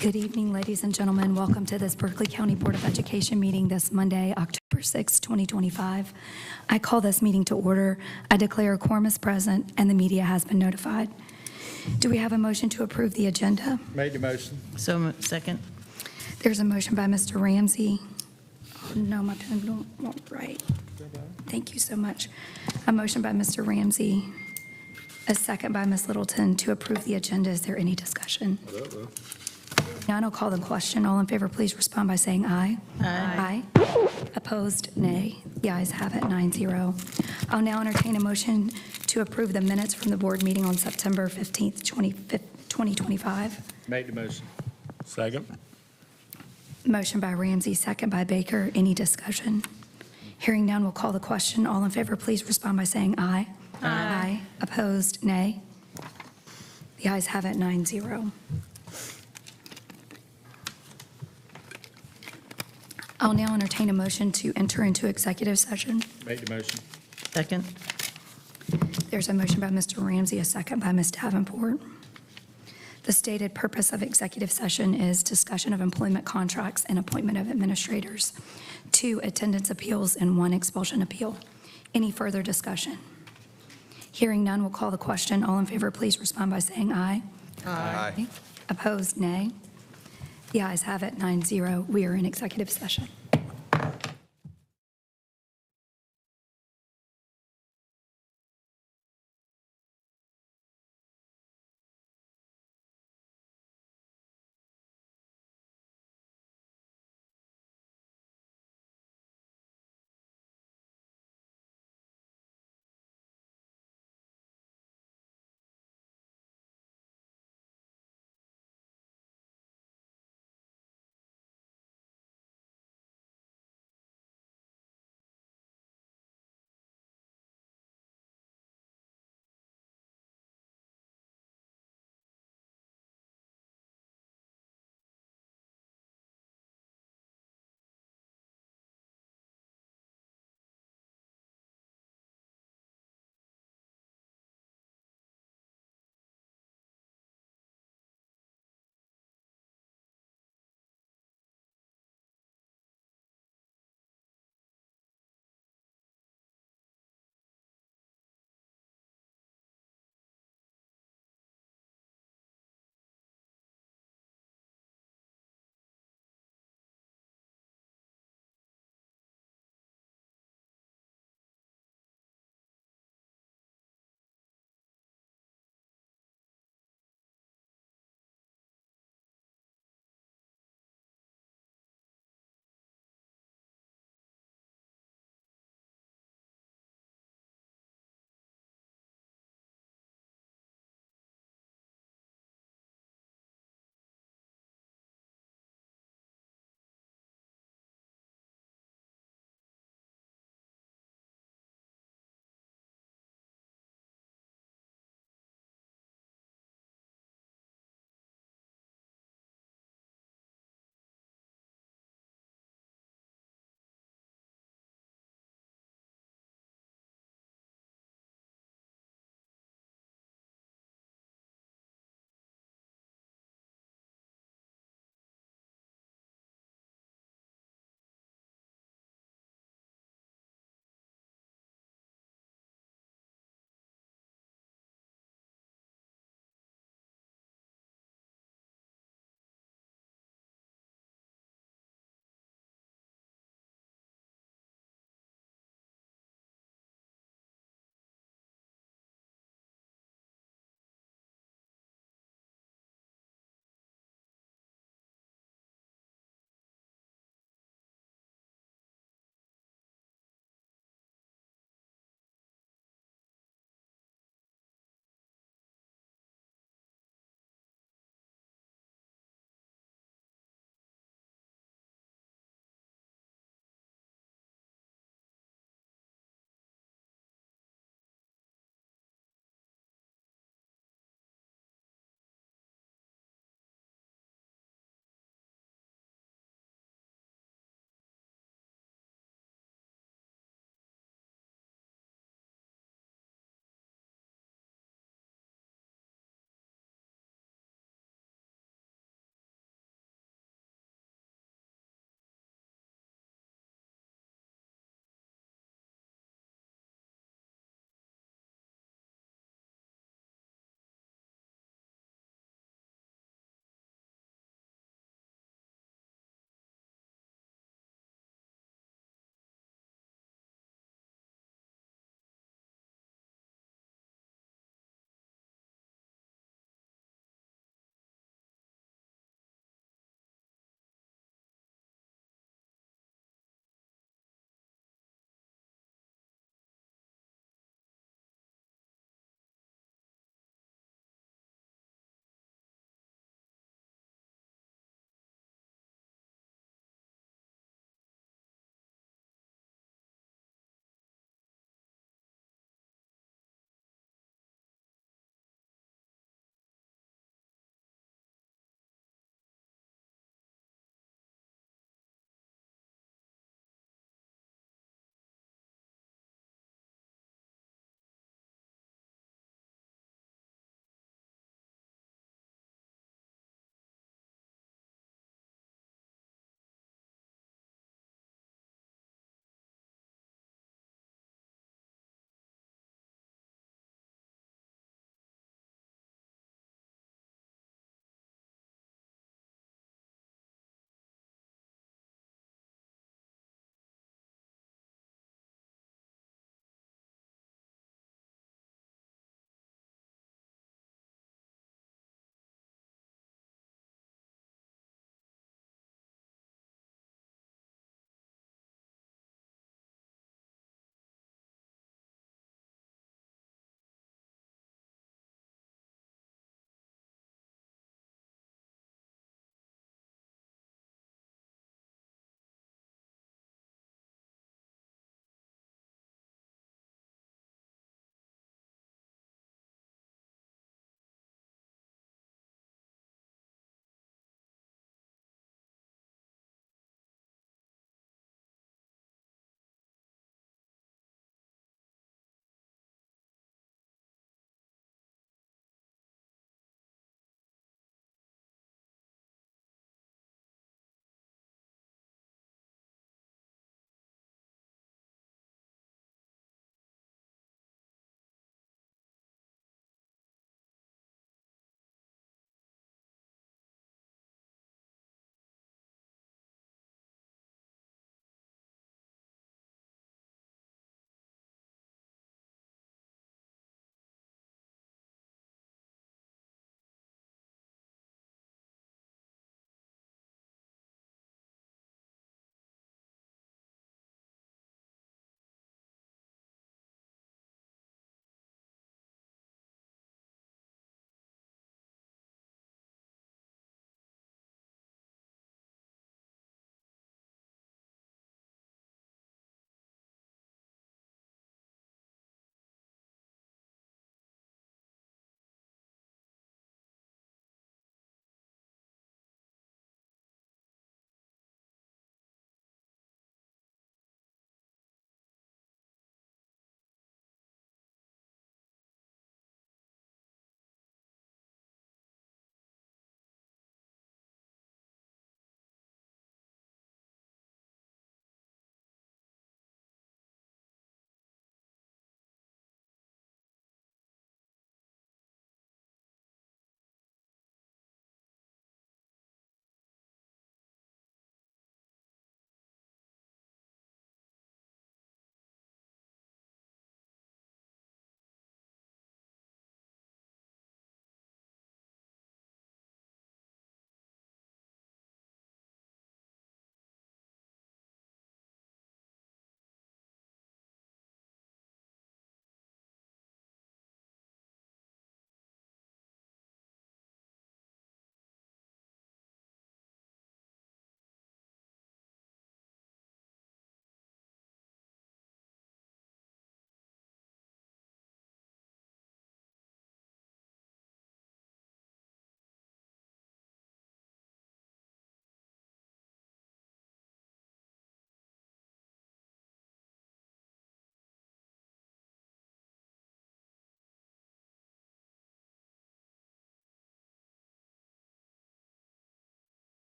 Good evening, ladies and gentlemen. Welcome to this Berkeley County Board of Education meeting this Monday, October 6, 2025. I call this meeting to order. I declare a quorum is present and the media has been notified. Do we have a motion to approve the agenda? Made the motion. Second. There's a motion by Mr. Ramsey. Oh, no, my pen won't write. Thank you so much. A motion by Mr. Ramsey, a second by Ms. Littleton to approve the agenda. Is there any discussion? None, I'll call the question. All in favor, please respond by saying aye. Aye. Opposed, nay. The ayes have it, 9-0. I'll now entertain a motion to approve the minutes from the board meeting on September 15th, 2025. Made the motion. Second. Motion by Ramsey, second by Baker. Any discussion? Hearing none, we'll call the question. All in favor, please respond by saying aye. Aye. Opposed, nay. The ayes have it, 9-0. I'll now entertain a motion to enter into executive session. Made the motion. Second. There's a motion by Mr. Ramsey, a second by Ms. Davenport. The stated purpose of executive session is discussion of employment contracts and appointment of administrators, 2 attendance appeals, and 1 expulsion appeal. Any further discussion? Hearing none, we'll call the question. All in favor, please respond by saying aye. Aye. Opposed, nay. The ayes have it, 9-0. We are in executive session.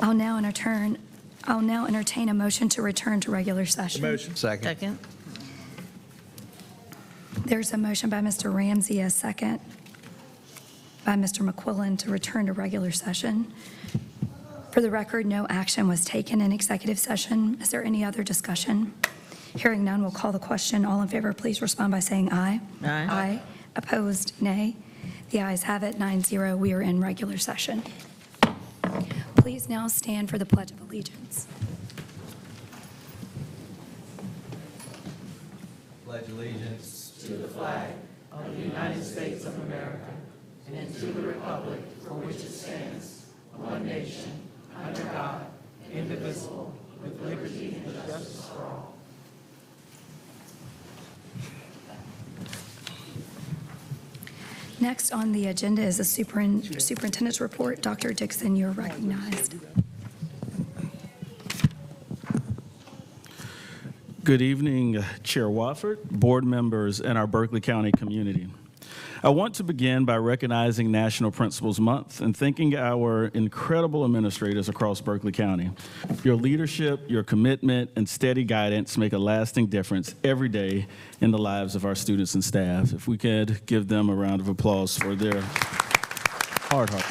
I'll now entertain a motion to return to regular session. Motion. Second. Second. There's a motion by Mr. Ramsey, a second by Mr. McQuillan to return to regular session. For the record, no action was taken in executive session. Is there any other discussion? Hearing none, we'll call the question. All in favor, please respond by saying aye. Aye. Aye. Opposed, nay. The ayes have it, 9-0. We are in regular session. Please now stand for the Pledge of Allegiance. Pledge allegiance Next on the agenda is the superintendent's report. Dr. Dixon, you're recognized. Good evening, Chair Wofford, board members, and our Berkeley County community. I want to begin by recognizing National Principals Month and thanking our incredible administrators across Berkeley County. Your leadership, your commitment, and steady guidance make a lasting difference every day in the lives of our students and staff. If we could give them a round of applause for their hard work.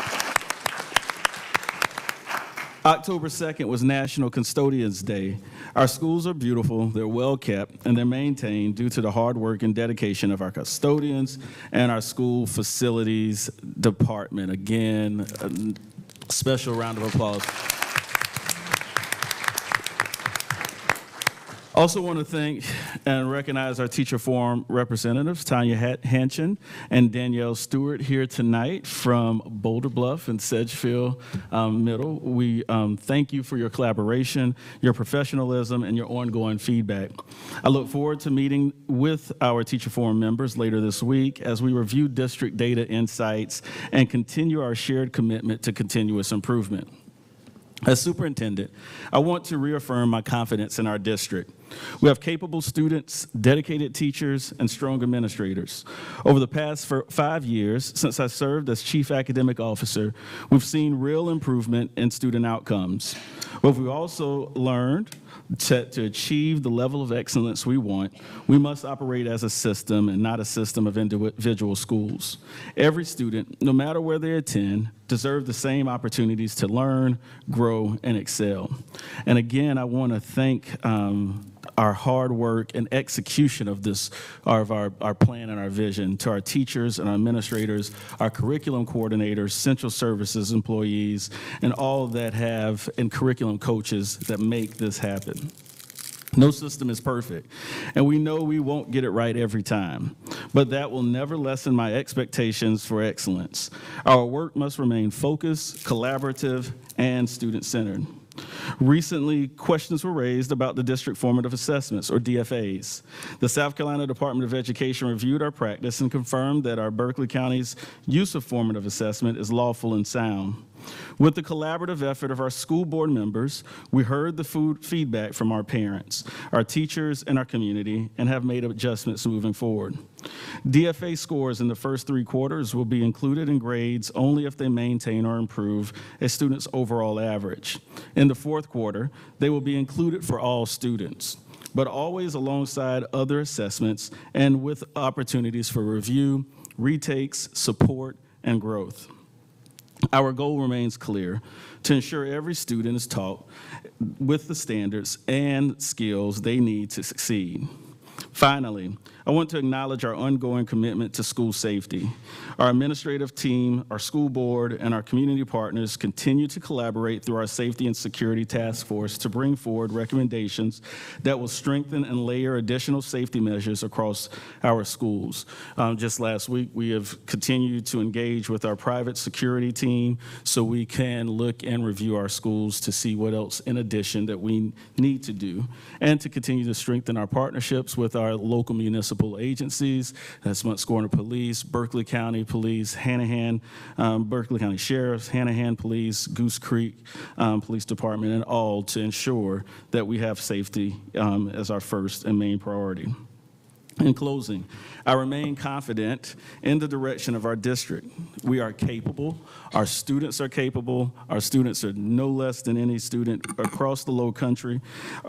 October 2nd was National Custodians Day. Our schools are beautiful, they're well kept, and they're maintained due to the hard work and dedication of our custodians and our school facilities department. Again, a special round of applause. Also want to thank and recognize our teacher forum representatives, Tanya Hanchin and Danielle Stewart, here tonight from Boulder Bluff and Sedgefield Middle. We thank you for your collaboration, your professionalism, and your ongoing feedback. I look forward to meeting with our teacher forum members later this week as we review district data insights and continue our shared commitment to continuous improvement. As superintendent, I want to reaffirm my confidence in our district. We have capable students, dedicated teachers, and strong administrators. Over the past 5 years, since I served as Chief Academic Officer, we've seen real improvement in student outcomes. But we've also learned that to achieve the level of excellence we want, we must operate as a system and not a system of individual schools. Every student, no matter where they attend, deserve the same opportunities to learn, grow, and excel. And again, I want to thank our hard work and execution of this, of our plan and our vision, to our teachers and our administrators, our curriculum coordinators, central services employees, and all that have, and curriculum coaches that make this happen. No system is perfect, and we know we won't get it right every time, but that will never lessen my expectations for excellence. Our work must remain focused, collaborative, and student-centered. Recently, questions were raised about the district formative assessments, or DFAs. The South Carolina Department of Education reviewed our practice and confirmed that our Berkeley County's use of formative assessment is lawful and sound. With the collaborative effort of our school board members, we heard the feedback from our parents, our teachers, and our community, and have made adjustments moving forward. DFA scores in the first 3 quarters will be included in grades only if they maintain or improve a student's overall average. In the 4th quarter, they will be included for all students, but always alongside other assessments and with opportunities for review, retakes, support, and growth. Our goal remains clear: to ensure every student is taught with the standards and skills they need to succeed. Finally, I want to acknowledge our ongoing commitment to school safety. Our administrative team, our school board, and our community partners continue to collaborate through our Safety and Security Task Force to bring forward recommendations that will strengthen and layer additional safety measures across our schools. Just last week, we have continued to engage with our private security team so we can look and review our schools to see what else in addition that we need to do, and to continue to strengthen our partnerships with our local municipal agencies. That's Montgomery Police, Berkeley County Police, Hanahan, Berkeley County Sheriff's, Hanahan Police, Goose Creek Police Department, and all to ensure that we have safety as our first and main priority. In closing, I remain confident in the direction of our district. We are capable. Our students are capable. Our students are no less than any student across the Low Country.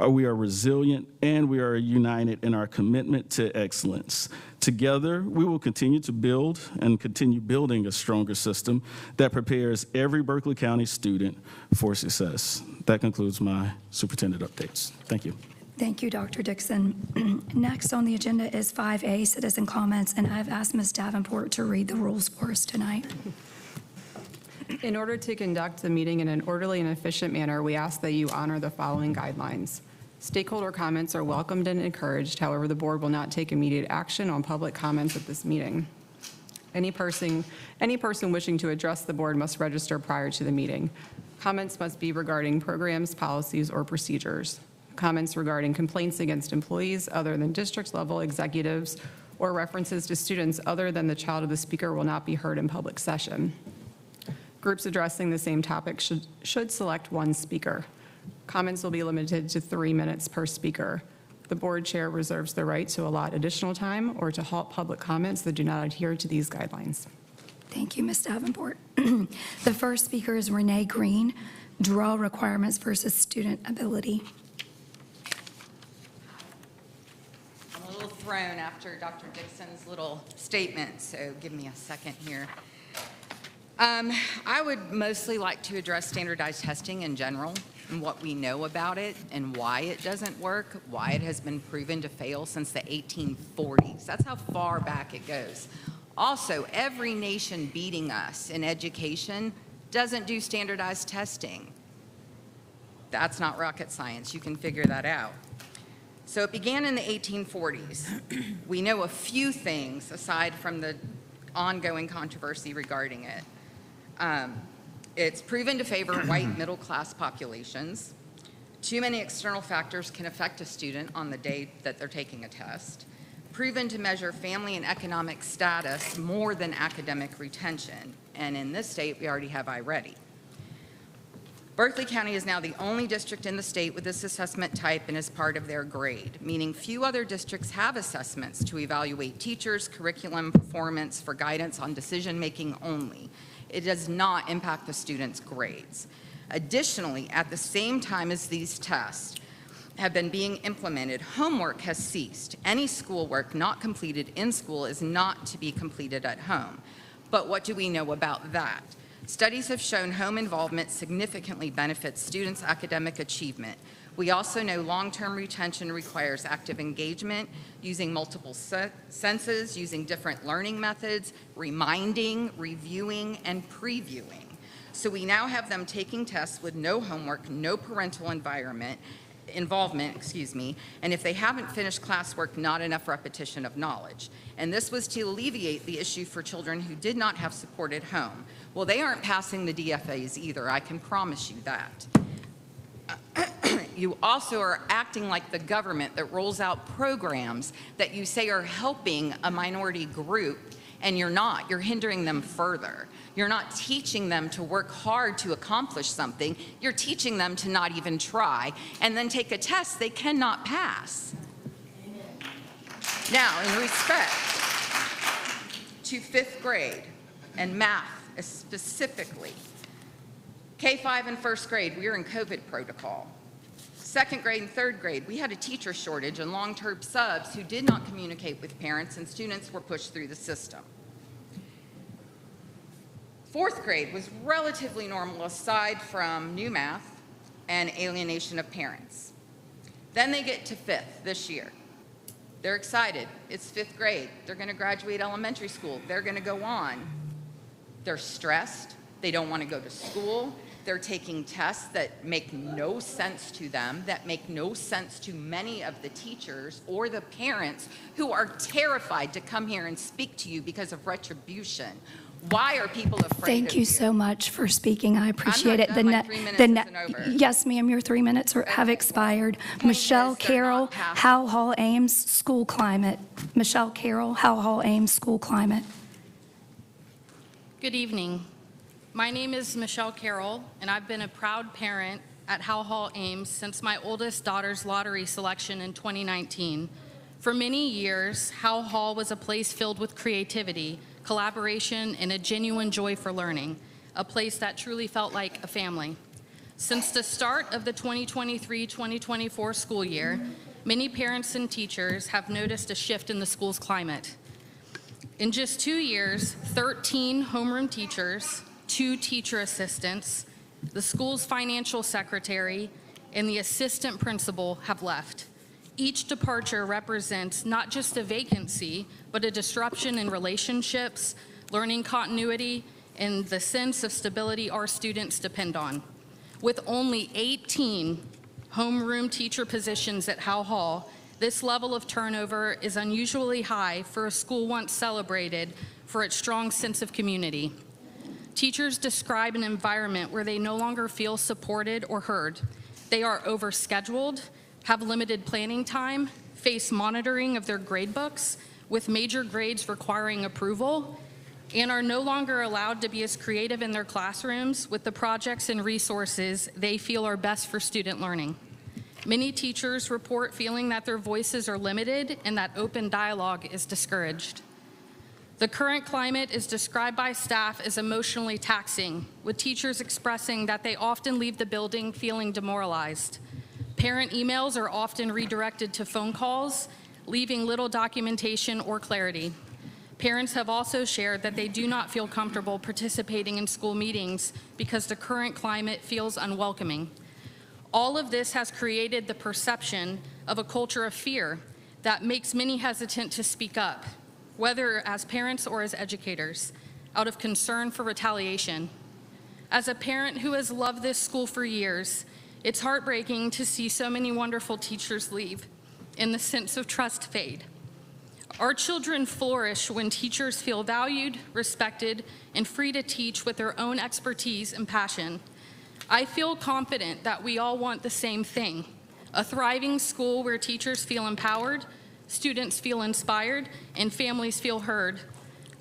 We are resilient, and we are united in our commitment to excellence. Together, we will continue to build and continue building a stronger system that prepares every Berkeley County student for success. That concludes my superintendent updates. Thank you. Thank you, Dr. Dixon. Next on the agenda is 5A, citizen comments, and I've asked Ms. Davenport to read the rules for us tonight. In order to conduct the meeting in an orderly and efficient manner, we ask that you honor the following guidelines. Stakeholder comments are welcomed and encouraged. However, the board will not take immediate action on public comments at this meeting. Any person wishing to address the board must register prior to the meeting. Comments must be regarding programs, policies, or procedures. Comments regarding complaints against employees other than district-level executives or references to students other than the child of the speaker will not be heard in public session. Groups addressing the same topic should select one speaker. Comments will be limited to 3 minutes per speaker. The board chair reserves the right to allot additional time or to halt public comments that do not adhere to these guidelines. Thank you, Ms. Davenport. The first speaker is Renee Green, draw requirements versus student ability. Thrown after Dr. Dixon's little statement, so give me a second here. I would mostly like to address standardized testing in general and what we know about it and why it doesn't work, why it has been proven to fail since the 1840s. That's how far back it goes. Also, every nation beating us in education doesn't do standardized testing. That's not rocket science. You can figure that out. So it began in the 1840s. We know a few things aside from the ongoing controversy regarding it. It's proven to favor white middle-class populations. Too many external factors can affect a student on the day that they're taking a test. Proven to measure family and economic status more than academic retention. And in this state, we already have iReady. Berkeley County is now the only district in the state with this assessment type and is part of their grade, meaning few other districts have assessments to evaluate teachers' curriculum performance for guidance on decision-making only. It does not impact the students' grades. Additionally, at the same time as these tests have been being implemented, homework has ceased. Any schoolwork not completed in school is not to be completed at home. But what do we know about that? Studies have shown home involvement significantly benefits students' academic achievement. We also know long-term retention requires active engagement, using multiple senses, using different learning methods, reminding, reviewing, and previewing. So we now have them taking tests with no homework, no parental involvement, and if they haven't finished classwork, not enough repetition of knowledge. And this was to alleviate the issue for children who did not have support at home. Well, they aren't passing the DFAs either, I can promise you that. You also are acting like the government that rolls out programs that you say are helping a minority group, and you're not. You're hindering them further. You're not teaching them to work hard to accomplish something. You're teaching them to not even try and then take a test they cannot pass. Now, in respect to 5th grade and math specifically, K-5 and 1st grade, we are in COVID protocol. 2nd grade and 3rd grade, we had a teacher shortage and long-term subs who did not communicate with parents, and students were pushed through the system. 4th grade was relatively normal aside from new math and alienation of parents. Then they get to 5th this year. They're excited. It's 5th grade. They're going to graduate elementary school. They're going to go on. They're stressed. They don't want to go to school. They're taking tests that make no sense to them, that make no sense to many of the teachers or the parents who are terrified to come here and speak to you because of retribution. Why are people afraid Thank of you so much for speaking. I appreciate it. done. My 3 minutes isn't over. Yes, ma'am, your 3 minutes have expired. Michelle is they're Carroll, not passing. Howell Hall Ames School Climate. Michelle Carroll, Howell Hall Ames School Climate. Good evening. My name is Michelle Carroll, and I've been a proud parent at Howell Hall Ames since my oldest daughter's lottery selection in 2019. For many years, Howe Hall was a place filled with creativity, collaboration, and a genuine joy for learning, a place that truly felt like a family. Since the start of the 2023-2024 school year, many parents and teachers have noticed a shift in the school's climate. In just 2 years, 13 homeroom teachers, 2 teacher assistants, the school's financial secretary, and the assistant principal have left. Each departure represents not just a vacancy, but a disruption in relationships, learning continuity, and the sense of stability our students depend on. With only 18 homeroom teacher positions at Howe Hall, this level of turnover is unusually high for a school once celebrated for its strong sense of community. Teachers describe an environment where they no longer feel supported or heard. They are overscheduled, have limited planning time, face monitoring of their grade books, with major grades requiring approval, and are no longer allowed to be as creative in their classrooms with the projects and resources they feel are best for student learning. Many teachers report feeling that their voices are limited and that open dialogue is discouraged. The current climate is described by staff as emotionally taxing, with teachers expressing that they often leave the building feeling demoralized. Parent emails are often redirected to phone calls, leaving little documentation or clarity. Parents have also shared that they do not feel comfortable participating in school meetings because the current climate feels unwelcoming. All of this has created the perception of a culture of fear that makes many hesitant to speak up, whether as parents or as educators, out of concern for retaliation. As a parent who has loved this school for years, it's heartbreaking to see so many wonderful teachers leave and the sense of trust fade. Our children flourish when teachers feel valued, respected, and free to teach with their own expertise and passion. I feel confident that we all want the same thing, a thriving school where teachers feel empowered, students feel inspired, and families feel heard.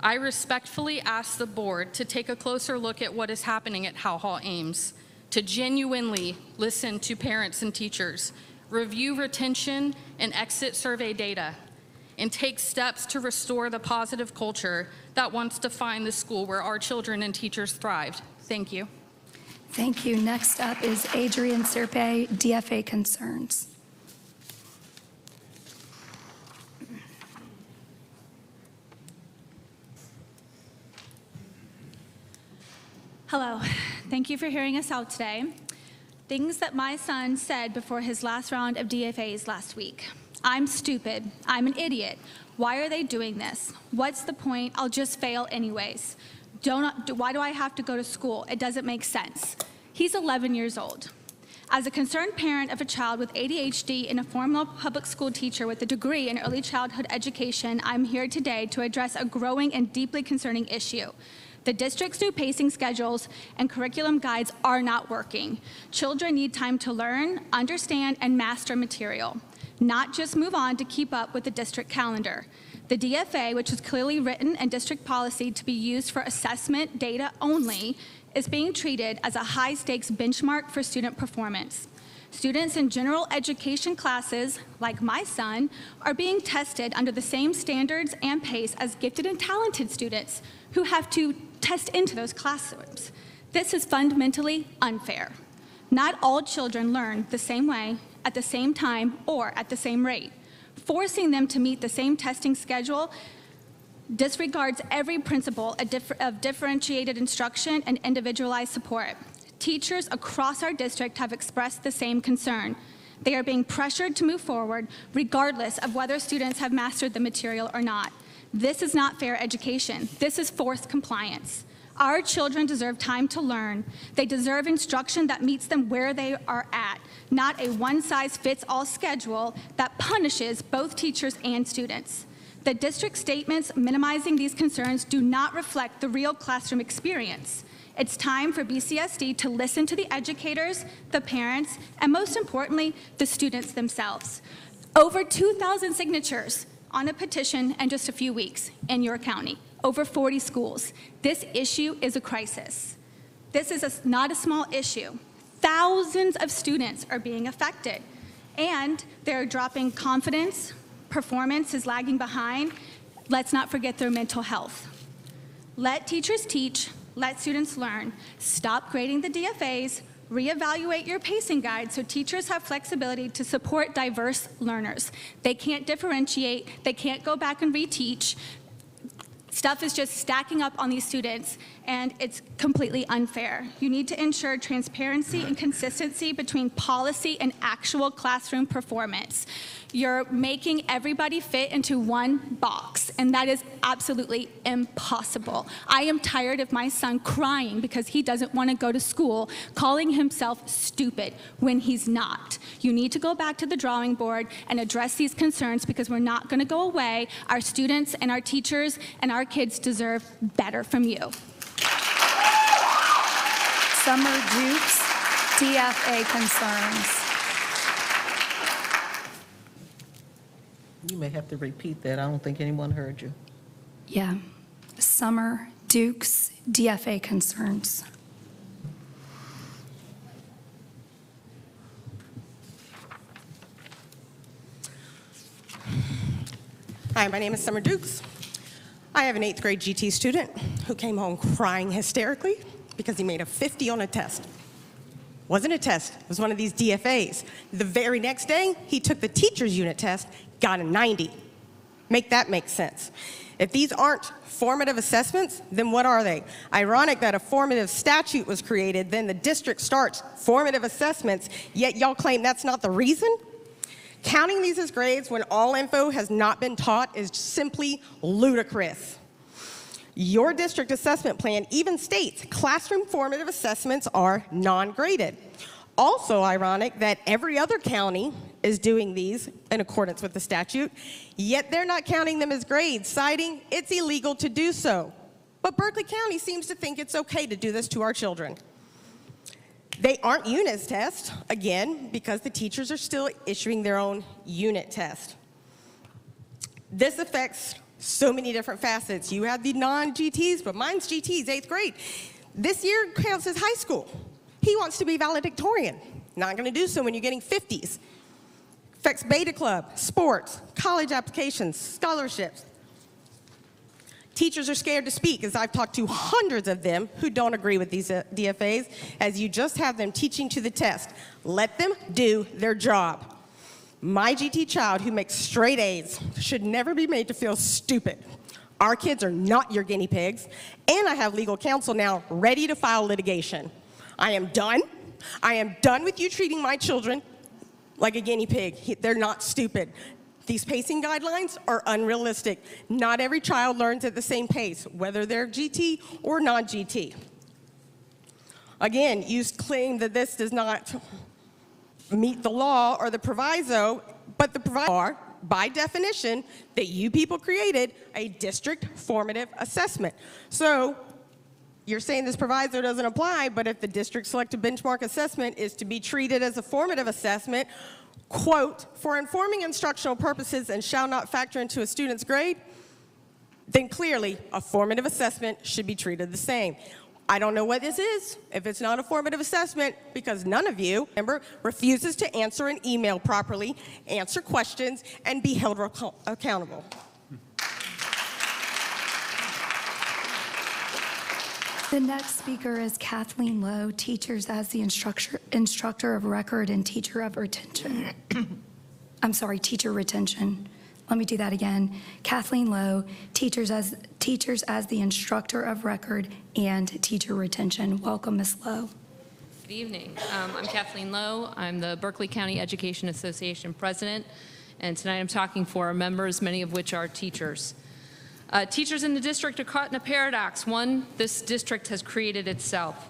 I respectfully ask the board to take a closer look at what is happening at Howe Hall Ames, to genuinely listen to parents and teachers, review retention and exit survey data, and take steps to restore the positive culture that once defined the school where our children and teachers thrived. Thank you. Thank you. Next up is Adrian Serpe, DFA Concerns. Hello. Thank you for hearing us out today. Things that my son said before his last round of DFAs last week. I'm stupid. I'm an idiot. Why are they doing this? What's the point? I'll just fail anyways. Why do I have to go to school? It doesn't make sense. He's 11 years old. As a concerned parent of a child with ADHD and a former public school teacher with a degree in early childhood education, I'm here today to address a growing and deeply concerning issue. The district's new pacing schedules and curriculum guides are not working. Children need time to learn, understand, and master material, not just move on to keep up with the district calendar. The DFA, which is clearly written in district policy to be used for assessment data only, is being treated as a high-stakes benchmark for student performance. Students in general education classes, like my son, are being tested under the same standards and pace as gifted and talented students who have to test into those classrooms. This is fundamentally unfair. Not all children learn the same way, at the same time, or at the same rate. Forcing them to meet the same testing schedule disregards every principle of differentiated instruction and individualized support. Teachers across our district have expressed the same concern. They are being pressured to move forward regardless of whether students have mastered the material or not. This is not fair education. This is forced compliance. Our children deserve time to learn. They deserve instruction that meets them where they are at, not a one-size-fits-all schedule that punishes both teachers and students. The district statements minimizing these concerns do not reflect the real classroom experience. It's time for BCSD to listen to the educators, the parents, and most importantly, the students themselves. Over 2,000 signatures on a petition in just a few weeks in your county, over 40 schools. This issue is a crisis. This is not a small issue. Thousands of students are being affected, and they're dropping confidence, performance is lagging behind, let's not forget their mental health. Let teachers teach, let students learn. Stop grading the DFAs, reevaluate your pacing guide so teachers have flexibility to support diverse learners. They can't differentiate, they can't go back and reteach. Stuff is just stacking up on these students, and it's completely unfair. You need to ensure transparency and consistency between policy and actual classroom performance. You're making everybody fit into one box, and that is absolutely impossible. I am tired of my son crying because he doesn't want to go to school, calling himself stupid when he's not. You need to go back to the drawing board and address these concerns because we're not going to go away. Our students and our teachers and our kids deserve better from you. Summer Dukes, DFA concerns. You may have to repeat that. I don't think anyone heard you. Yeah. Summer Dukes, DFA concerns. Hi, my name is Summer Dukes. I have an 8th grade GT student who came home crying hysterically because he made a 50 on a test. Wasn't a test, it was one of these DFAs. The very next day, he took the teacher's unit test, got a 90. Make that make sense. If these aren't formative assessments, then what are they? Ironic that a formative statute was created, then the district starts formative assessments, yet y'all claim that's not the reason? Counting these as grades when all info has not been taught is simply ludicrous. Your district assessment plan even states classroom formative assessments are non-graded. Also ironic that every other county is doing these in accordance with the statute, yet they're not counting them as grades, citing it's illegal to do so. But Berkeley County seems to think it's okay to do this to our children. They aren't unit tests, again, because the teachers are still issuing their own unit test. This affects so many different facets. You have the non-GTs, but mine's GTs, 8th grade. This year counts as high school. He wants to be valedictorian. Not gonna do so when you're getting 50s. Affects Beta Club, sports, college applications, scholarships. Teachers are scared to speak, as I've talked to hundreds of them who don't agree with these DFAs, as you just have them teaching to the test. Let them do their job. My GT child who makes straight A's should never be made to feel stupid. Our kids are not your guinea pigs, and I have legal counsel now ready to file litigation. I am done. I am done with you treating my children like a guinea pig. They're not stupid. These pacing guidelines are unrealistic. Not every child learns at the same pace, whether they're GT or non-GT. Again, you claim that this does not meet the law or the proviso, but the proviso are, by definition, that you people created a district formative assessment. So you're saying this proviso doesn't apply, but if the district selected benchmark assessment is to be treated as a formative assessment, quote, for informing instructional purposes and shall not factor into a student's grade, then clearly a formative assessment should be treated the same. I don't know what this is if it's not a formative assessment because none of you, remember, refuses to answer an email properly, answer questions, and be held accountable. The next speaker is Kathleen Lowe, teachers as the instructor of record and teacher of retention. I'm sorry, teacher retention. Let me do that again. Kathleen Lowe, teachers as the instructor of record and teacher retention. Welcome, Ms. Lowe. Good evening. I'm Kathleen Lowe. I'm the Berkeley County Education Association president, and tonight I'm talking for our members, many of which are teachers. Teachers in the district are caught in a paradox, one this district has created itself.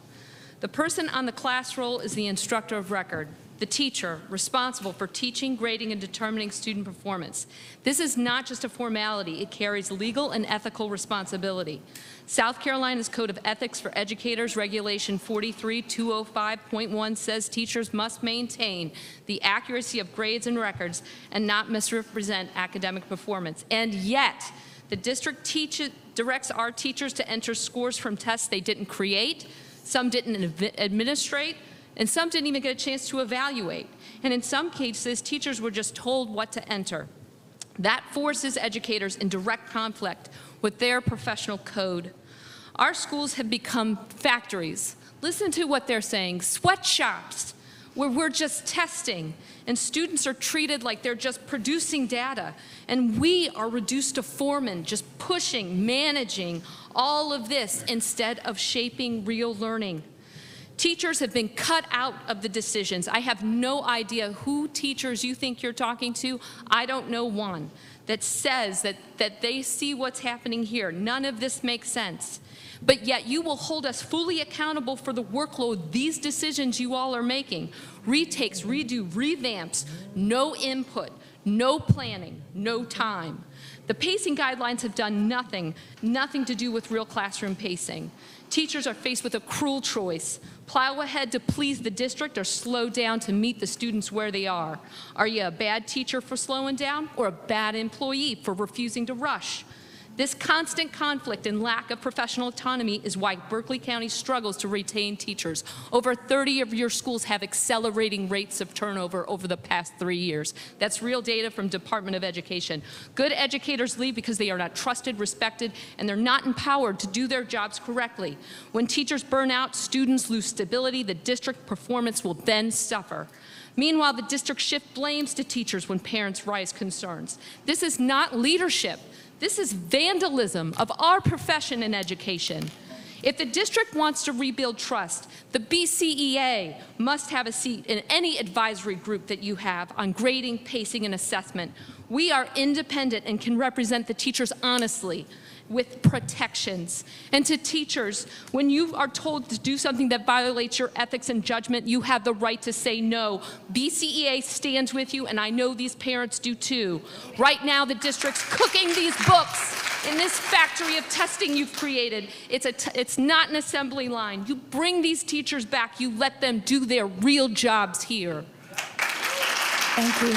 The person on the class roll is the instructor of record, the teacher responsible for teaching, grading, and determining student performance. This is not just a formality, it carries legal and ethical responsibility. South Carolina's Code of Ethics for Educators, Regulation 43205.1 says teachers must maintain the accuracy of grades and records and not misrepresent academic performance. And yet, the district directs our teachers to enter scores from tests they didn't create, some didn't administrate, and some didn't even get a chance to evaluate. And in some cases, teachers were just told what to enter. That forces educators in direct conflict with their professional code. Our schools have become factories. Listen to what they're saying, sweatshops, where we're just testing, and students are treated like they're just producing data, and we are reduced to foremen, just pushing, managing all of this instead of shaping real learning. Teachers have been cut out of the decisions. I have no idea who teachers you think you're talking to. I don't know one that says that they see what's happening here. None of this makes sense. But yet you will hold us fully accountable for the workload these decisions you all are making. Retakes, redo, revamps, no input, no planning, no time. The pacing guidelines have done nothing to do with real classroom pacing. Teachers are faced with a cruel choice. Plow ahead to please the district or slow down to meet the students where they are. Are you a bad teacher for slowing down or a bad employee for refusing to rush? This constant conflict and lack of professional autonomy is why Berkeley County struggles to retain teachers. Over 30 of your schools have accelerating rates of turnover over the past 3 years. That's real data from Department of Education. Good educators leave because they are not trusted, respected, and they're not empowered to do their jobs correctly. When teachers burn out, students lose stability, the district performance will then suffer. Meanwhile, the district shifts blames to teachers when parents raise concerns. This is not leadership. This is vandalism of our profession in education. If the district wants to rebuild trust, the BCEA must have a seat in any advisory group that you have on grading, pacing, and assessment. We are independent and can represent the teachers honestly, with protections. And to teachers, when you are told to do something that violates your ethics and judgment, you have the right to say no. BCEA stands with you, and I know these parents do too. Right now, the district's cooking these books in this factory of testing you've created. It's not an assembly line. You bring these teachers back, you let them do their real jobs here. Thank you.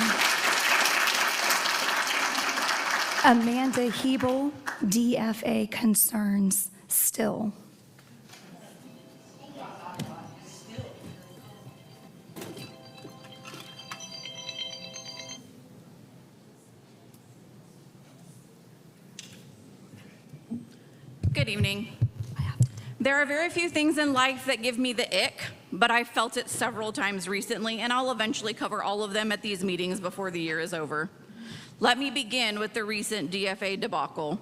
Amanda Hebel, DFA concerns still. Good evening. There are very few things in life that give me the ick, but I've felt it several times recently, and I'll eventually cover all of them at these meetings before the year is over. Let me begin with the recent DFA debacle.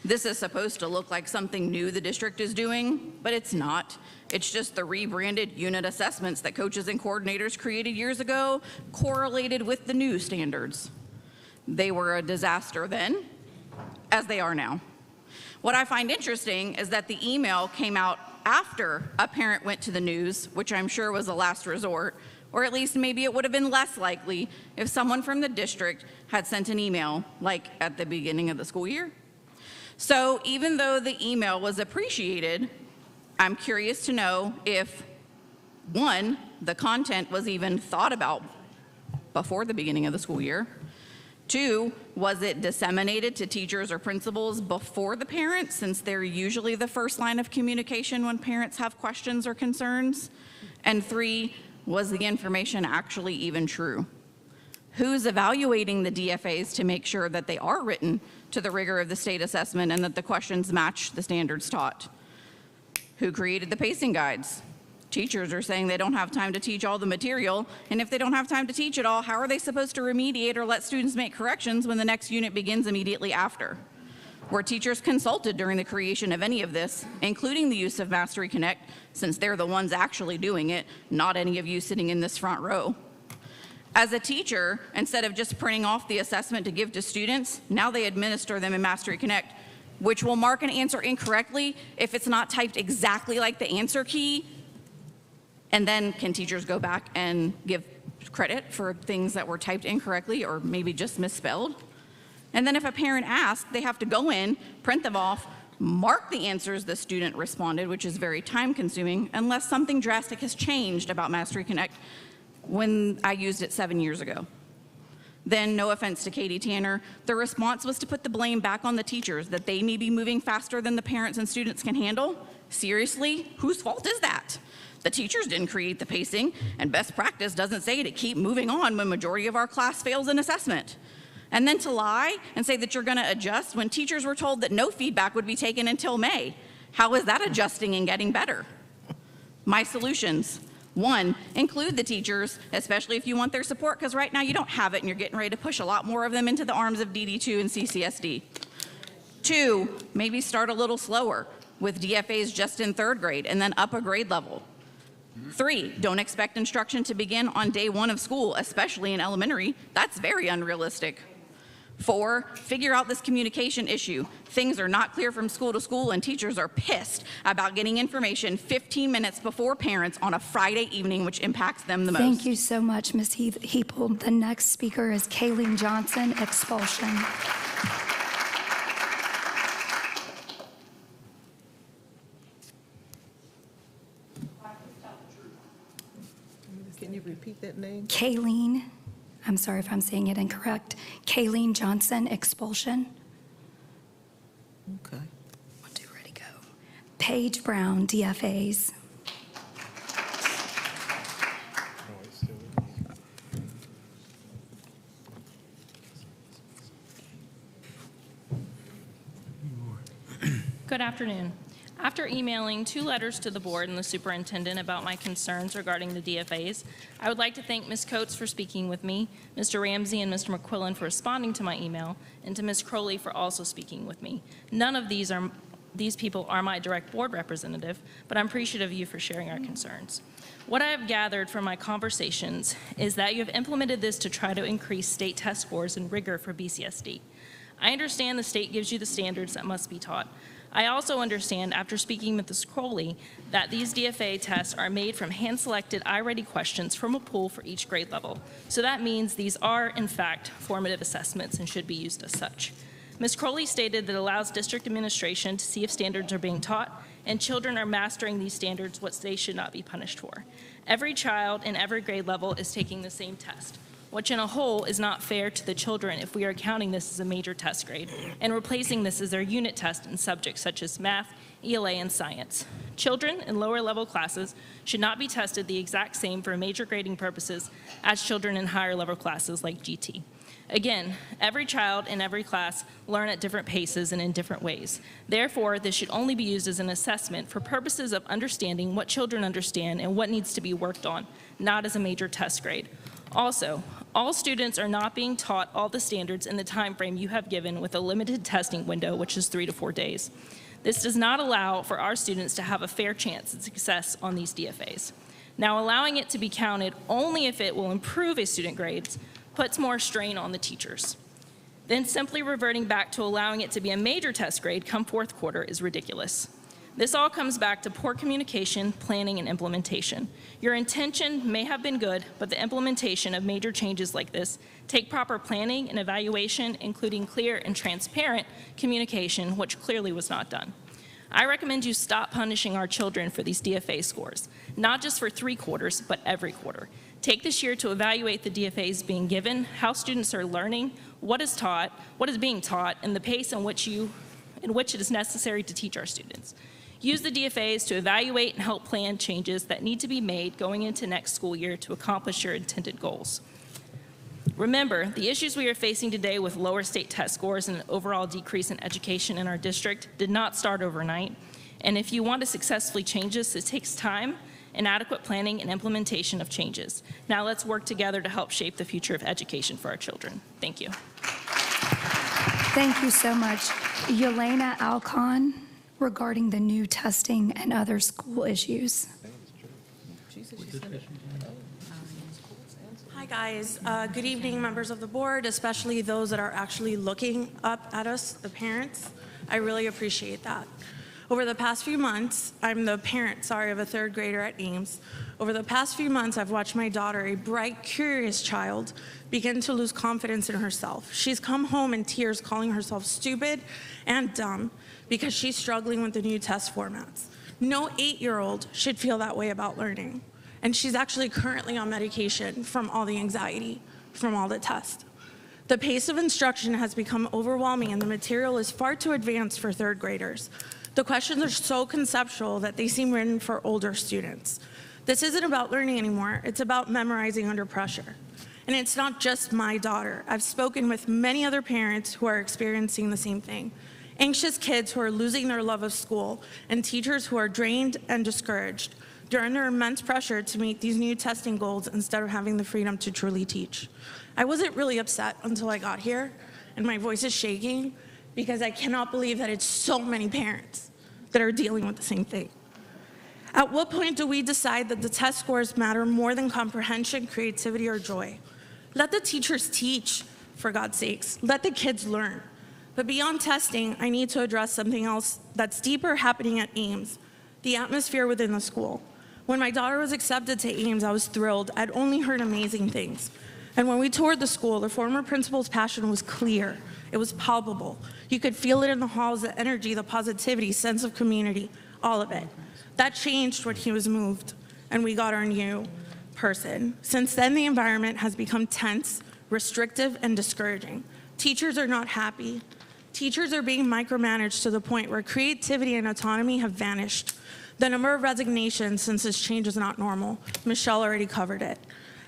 This is supposed to look like something new the district is doing, but it's not. It's just the rebranded unit assessments that coaches and coordinators created years ago, correlated with the new standards. They were a disaster then, as they are now. What I find interesting is that the email came out after a parent went to the news, which I'm sure was a last resort, or at least maybe it would have been less likely if someone from the district had sent an email, like at the beginning of the school year. So even though the email was appreciated, I'm curious to know if, one, the content was even thought about before the beginning of the school year. Two, was it disseminated to teachers or principals before the parents, since they're usually the first line of communication when parents have questions or concerns? And three, was the information actually even true? Who's evaluating the DFAs to make sure that they are written to the rigor of the state assessment and that the questions match the standards taught? Who created the pacing guides? Teachers are saying they don't have time to teach all the material, and if they don't have time to teach it all, how are they supposed to remediate or let students make corrections when the next unit begins immediately after? Were teachers consulted during the creation of any of this, including the use of Mastery Connect, since they're the ones actually doing it, not any of you sitting in this front row? As a teacher, instead of just printing off the assessment to give to students, now they administer them in Mastery Connect, which will mark an answer incorrectly if it's not typed exactly like the answer key. And then can teachers go back and give credit for things that were typed incorrectly or maybe just misspelled? And then if a parent asks, they have to go in, print them off, mark the answers the student responded, which is very time consuming, unless something drastic has changed about Mastery Connect when I used it 7 years ago. Then, no offense to Katie Tanner, the response was to put the blame back on the teachers, that they may be moving faster than the parents and students can handle. Seriously, whose fault is that? The teachers didn't create the pacing, and best practice doesn't say to keep moving on when majority of our class fails an assessment. And then to lie and say that you're going to adjust when teachers were told that no feedback would be taken until May. How is that adjusting and getting better? My solutions. 1, include the teachers, especially if you want their support, because right now you don't have it and you're getting ready to push a lot more of them into the arms of DD2 and CCSD. 2, maybe start a little slower with DFAs just in 3rd grade and then up a grade level. 3, don't expect instruction to begin on day 1 of school, especially in elementary. That's very unrealistic. 4, figure out this communication issue. Things are not clear from school to school, and teachers are pissed about getting information 15 minutes before parents on a Friday evening, which impacts them the most. Thank you so much, Ms. Heapel. The next speaker is Kayleen Johnson, expulsion. Can you repeat that name? Kayleen, I'm sorry if I'm saying it incorrect, Kayleen Johnson, expulsion. Okay. 1, 2, ready, go. Paige Brown, DFAs. Good afternoon. After emailing 2 letters to the board and the superintendent about my concerns regarding the DFAs, I would like to thank Ms. Coates for speaking with me, Mr. Ramsey and Mr. McQuillan for responding to my email, and to Ms. Crowley for also speaking with me. None of these people are my direct board representative, but I'm appreciative of you for sharing our concerns. What I have gathered from my conversations is that you have implemented this to try to increase state test scores and rigor for BCSD. I understand the state gives you the standards that must be taught. I also understand, after speaking with Ms. Crowley, that these DFA tests are made from hand-selected I-ready questions from a pool for each grade level. So that means these are, in fact, formative assessments and should be used as such. Ms. Crowley stated that it allows district administration to see if standards are being taught and children are mastering these standards, what they should not be punished for. Every child in every grade level is taking the same test, which in a whole is not fair to the children if we are counting this as a major test grade and replacing this as their unit test in subjects such as math, ELA, and science. Children in lower level classes should not be tested the exact same for major grading purposes as children in higher level classes like GT. Again, every child in every class learn at different paces and in different ways. Therefore, this should only be used as an assessment for purposes of understanding what children understand and what needs to be worked on, not as a major test grade. Also, all students are not being taught all the standards in the time frame you have given with a limited testing window, which is 3 to 4 days. This does not allow for our students to have a fair chance at success on these DFAs. Now, allowing it to be counted only if it will improve a student grades puts more strain on the teachers. Then simply reverting back to allowing it to be a major test grade come 4th quarter is ridiculous. This all comes back to poor communication, planning, and implementation. Your intention may have been good, but the implementation of major changes like this take proper planning and evaluation, including clear and transparent communication, which clearly was not done. I recommend you stop punishing our children for these DFA scores, not just for 3 quarters, but every quarter. Take this year to evaluate the DFAs being given, how students are learning, what is being taught, and the pace in which it is necessary to teach our students. Use the DFAs to evaluate and help plan changes that need to be made going into next school year to accomplish your intended goals. Remember, the issues we are facing today with lower state test scores and an overall decrease in education in our district did not start overnight. And if you want to successfully change this, it takes time and adequate planning and implementation of changes. Now let's work together to help shape the future of education for our children. Thank you. Thank you so much. Yelena Alcon, regarding the new testing and other school issues. Hi guys, good evening members of the board, especially those that are actually looking up at us, the parents. I really appreciate that. Over the past few months, I'm the parent, of a 3rd grader at Ames. Over the past few months, I've watched my daughter, a bright, curious child, begin to lose confidence in herself. She's come home in tears calling herself stupid and dumb because she's struggling with the new test formats. No 8-year-old should feel that way about learning. And she's actually currently on medication from all the anxiety, from all the tests. The pace of instruction has become overwhelming and the material is far too advanced for 3rd graders. The questions are so conceptual that they seem written for older students. This isn't about learning anymore, it's about memorizing under pressure. And it's not just my daughter. I've spoken with many other parents who are experiencing the same thing. Anxious kids who are losing their love of school, and teachers who are drained and discouraged. They're under immense pressure to meet these new testing goals instead of having the freedom to truly teach. I wasn't really upset until I got here, and my voice is shaking because I cannot believe that it's so many parents that are dealing with the same thing. At what point do we decide that the test scores matter more than comprehension, creativity, or joy? Let the teachers teach, for God's sakes. Let the kids learn. But beyond testing, I need to address something else that's deeper happening at Ames, the atmosphere within the school. When my daughter was accepted to Ames, I was thrilled. I'd only heard amazing things. And when we toured the school, the former principal's passion was clear. It was palpable. You could feel it in the halls, the energy, the positivity, sense of community, all of it. That changed when he was moved, and we got our new person. Since then, the environment has become tense, restrictive, and discouraging. Teachers are not happy. Teachers are being micromanaged to the point where creativity and autonomy have vanished. The number of resignations since this change is not normal. Michelle already covered it.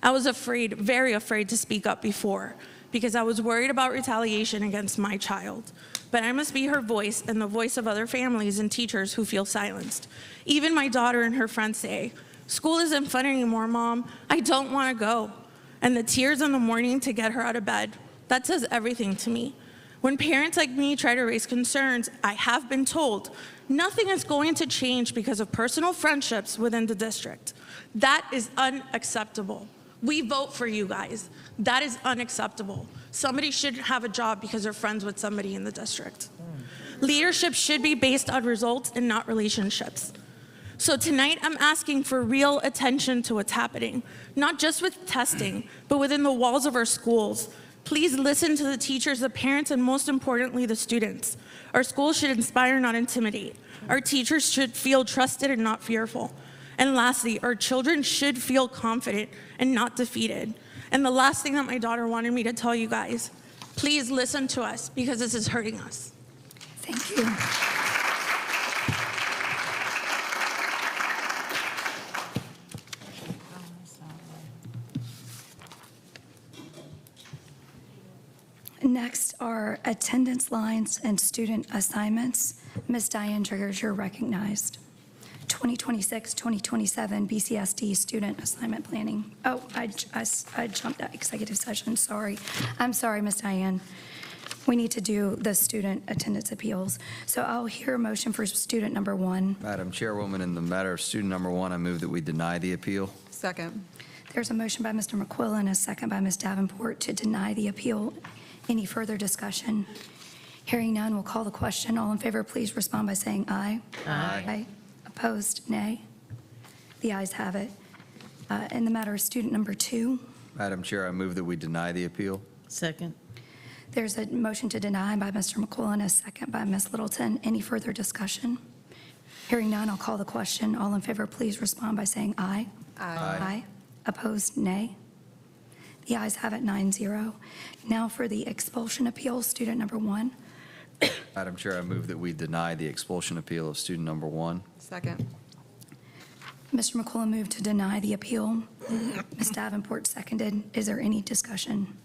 I was afraid, very afraid to speak up before because I was worried about retaliation against my child. But I must be her voice and the voice of other families and teachers who feel silenced. Even my daughter and her friends say, "School isn't fun anymore, Mom. I don't want to go." And the tears in the morning to get her out of bed, that says everything to me. When parents like me try to raise concerns, I have been told, nothing is going to change because of personal friendships within the district. That is unacceptable. We vote for you guys. That is unacceptable. Somebody shouldn't have a job because they're friends with somebody in the district. Leadership should be based on results and not relationships. So tonight I'm asking for real attention to what's happening, not just with testing, but within the walls of our schools. Please listen to the teachers, the parents, and most importantly, the students. Our schools should inspire, not intimidate. Our teachers should feel trusted and not fearful. And lastly, our children should feel confident and not defeated. And the last thing that my daughter wanted me to tell you guys, please listen to us because this is hurting us. Thank you. Next are attendance lines and student assignments. Ms. Diane Triggers, you're recognized. 2026-2027 BCSD student assignment planning. Oh, I jumped at executive session, sorry. I'm sorry, Ms. Diane. We need to do the student attendance appeals. So I'll hear a motion for student number 1. Madam Chairwoman, in the matter of student number 1, I move that we deny the appeal. Second. There's a motion by Mr. McQuillan, a second by Ms. Davenport to deny the appeal. Any further discussion? Hearing none, we'll call the question. All in favor, please respond by saying aye. Aye. Opposed, nay. The ayes have it. In the matter of student number 2, Madam Chair, I move that we deny the appeal. Second. there's a motion to deny by Mr. McQuillan, a second by Ms. Littleton. Any further discussion? Hearing none, I'll call the question. All in favor, please respond by saying aye. Aye. Opposed, nay. The ayes have it, 9-0. Now for the expulsion appeal, student number 1. Madam Chair, I move that we deny the expulsion appeal of student number 1. Second. Mr. McQuillan moved to deny the appeal. Ms. Davenport seconded. Is there any discussion?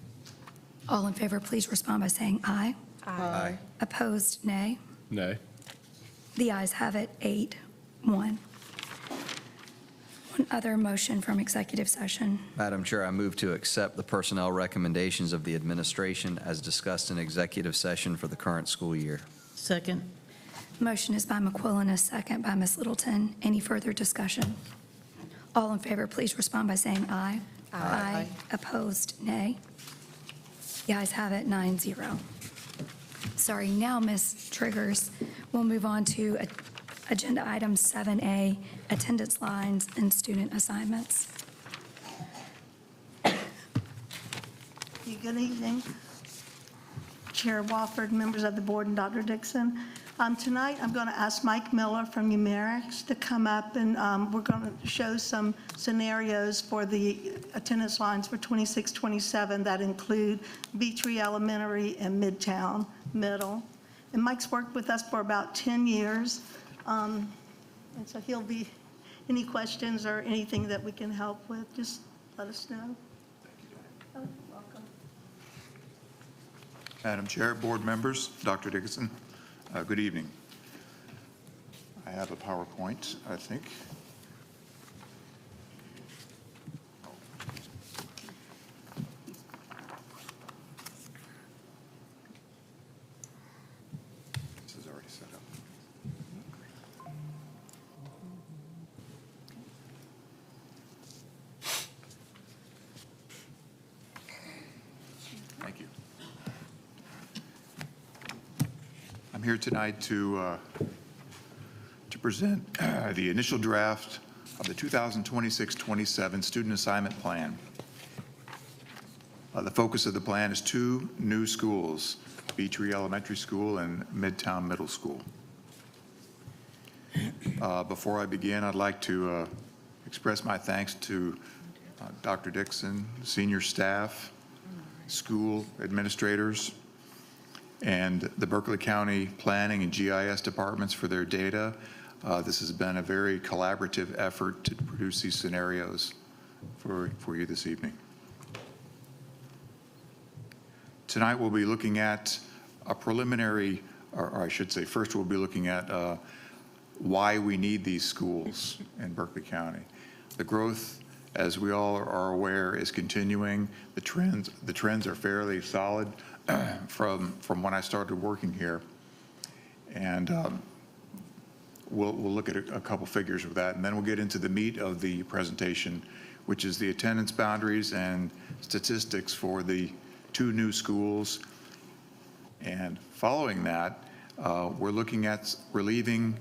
All in favor, please respond by saying aye. Aye. Opposed, nay. Nay. The ayes have it, 8-1. One other motion from executive session. Madam Chair, I move to accept the personnel recommendations of the administration as discussed in executive session for the current school year. Second. Motion is by McQuillan, a second by Ms. Littleton. Any further discussion? All in favor, please respond by saying aye. Aye. Opposed, nay. The ayes have it, 9-0. Sorry, now, Ms. Triggers, we'll move on to agenda item 7A, attendance lines and student assignments. Good evening, Chair Wofford, members of the board, and Dr. Dixon. Tonight, I'm going to ask Mike Miller from Numerics to come up, and we're going to show some scenarios for the attendance lines for 26-27 that include Beechtree Elementary and Midtown Middle. And Mike's worked with us for about 10 years, and so he'll be, any questions or anything that we can help with, just let us know. Madam Chair, board members, Dr. Dickinson, good evening. I have a PowerPoint, I think. This is already set up. Thank you. I'm here tonight to present the initial draft of the 2026-27 Student Assignment Plan. The focus of the plan is two new schools, Beechtree Elementary School and Midtown Middle School. Before I begin, I'd like to express my thanks to Dr. Dixon, senior staff, school administrators, and the Berkeley County Planning and GIS departments for their data. This has been a very collaborative effort to produce these scenarios for you this evening. Tonight we'll be looking at a preliminary, or I should say first we'll be looking at why we need these schools in Berkeley County. The growth, as we all are aware, is continuing. The trends are fairly solid from when I started working here. And we'll look at a couple figures of that, and then we'll get into the meat of the presentation, which is the attendance boundaries and statistics for the two new schools. And following that, we're looking at relieving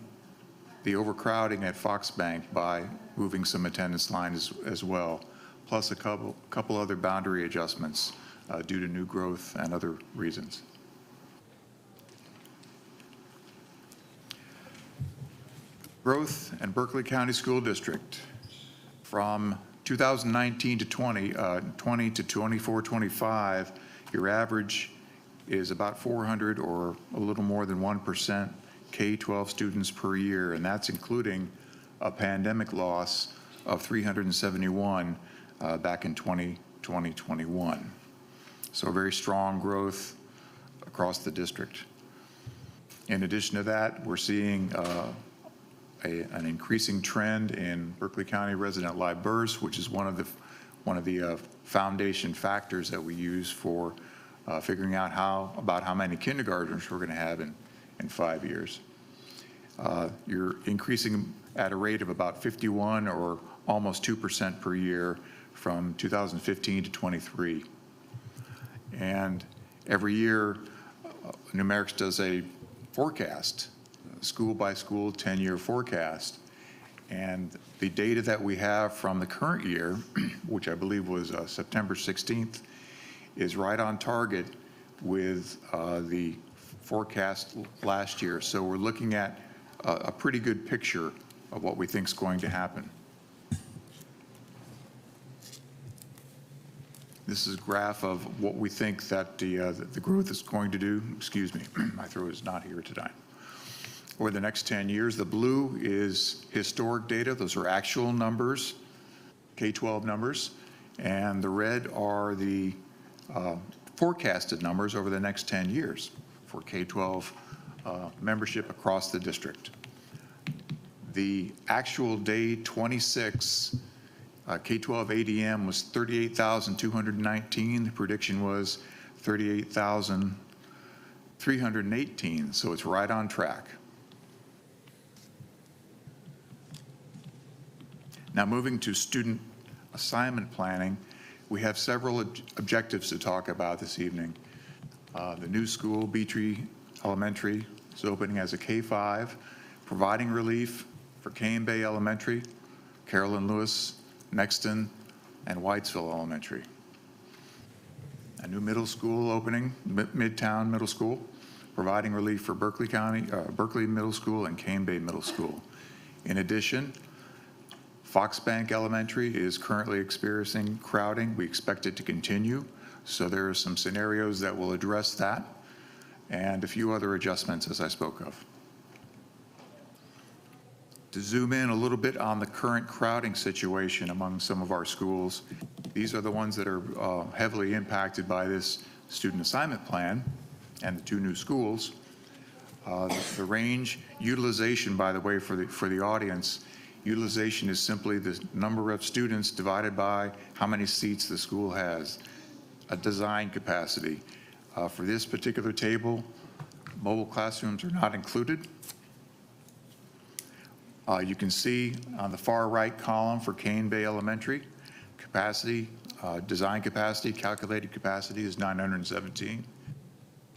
the overcrowding at Fox Bank by moving some attendance lines as well, plus a couple other boundary adjustments due to new growth and other reasons. Growth in Berkeley County School District from 2019 to 20 to 24-25, your average is about 400 or a little more than 1% K-12 students per year, and that's including a pandemic loss of 371 back in 2020-21. So very strong growth across the district. In addition to that, we're seeing an increasing trend in Berkeley County resident live births, which is one of the foundation factors that we use for figuring out about how many kindergartners we're going to have in 5 years. You're increasing at a rate of about 51 or almost 2% per year from 2015 to 23. And every year, Numerics does a forecast, school by school 10-year forecast. And the data that we have from the current year, which I believe was September 16th, is right on target with the forecast last year. So we're looking at a pretty good picture of what we think is going to happen. This is a graph of what we think that the growth is going to do. Excuse me, my throat is not here tonight. Over the next 10 years, the blue is historic data. Those are actual numbers, K-12 numbers. And the red are the forecasted numbers over the next 10 years for K-12 membership across the district. The actual day 26 K-12 ADM was 38,219. The prediction was 38,318, so it's right on track. Now moving to student assignment planning, we have several objectives to talk about this evening. The new school, Beechtree Elementary, is opening as a K-5, providing relief for Cane Bay Elementary, Carolyn Lewis, Nexton, and Whitesville Elementary. A new middle school opening, Midtown Middle School, providing relief for Berkeley Middle School and Cane Bay Middle School. In addition, Fox Bank Elementary is currently experiencing crowding. We expect it to continue. So there are some scenarios that will address that and a few other adjustments as I spoke of. To zoom in a little bit on the current crowding situation among some of our schools, these are the ones that are heavily impacted by this student assignment plan and the 2 new schools. The range utilization, by the way, for the audience, utilization is simply the number of students divided by how many seats the school has, a design capacity. For this particular table, mobile classrooms are not included. You can see on the far right column for Cane Bay Elementary, capacity, design capacity, calculated capacity is 917.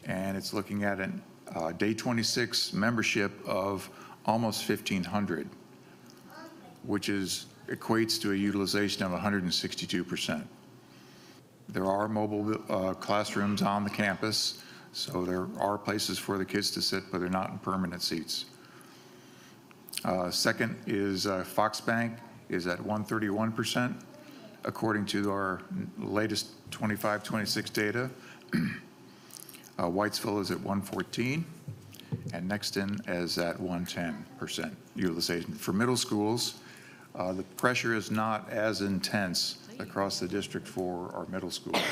And it's looking at a day 26 membership of almost 1,500, which equates to a utilization of 162%. There are mobile classrooms on the campus, so there are places for the kids to sit, but they're not in permanent seats. Second is Foxbank is at 131%, according to our latest 25-26 data. Whitesville is at 114, and Nexton is at 110% utilization. For middle schools, the pressure is not as intense across the district for our middle schools.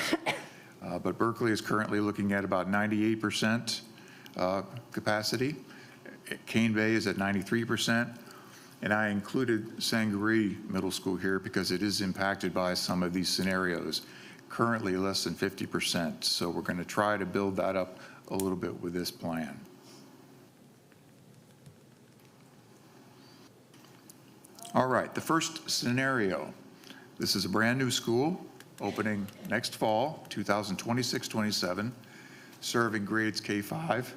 But Berkeley is currently looking at about 98% capacity. Cane Bay is at 93%. And I included Sangaree Middle School here because it is impacted by some of these scenarios. Currently less than 50%. So we're going to try to build that up a little bit with this plan. All right, the first scenario. This is a brand new school opening next fall, 2026-27, serving grades K-5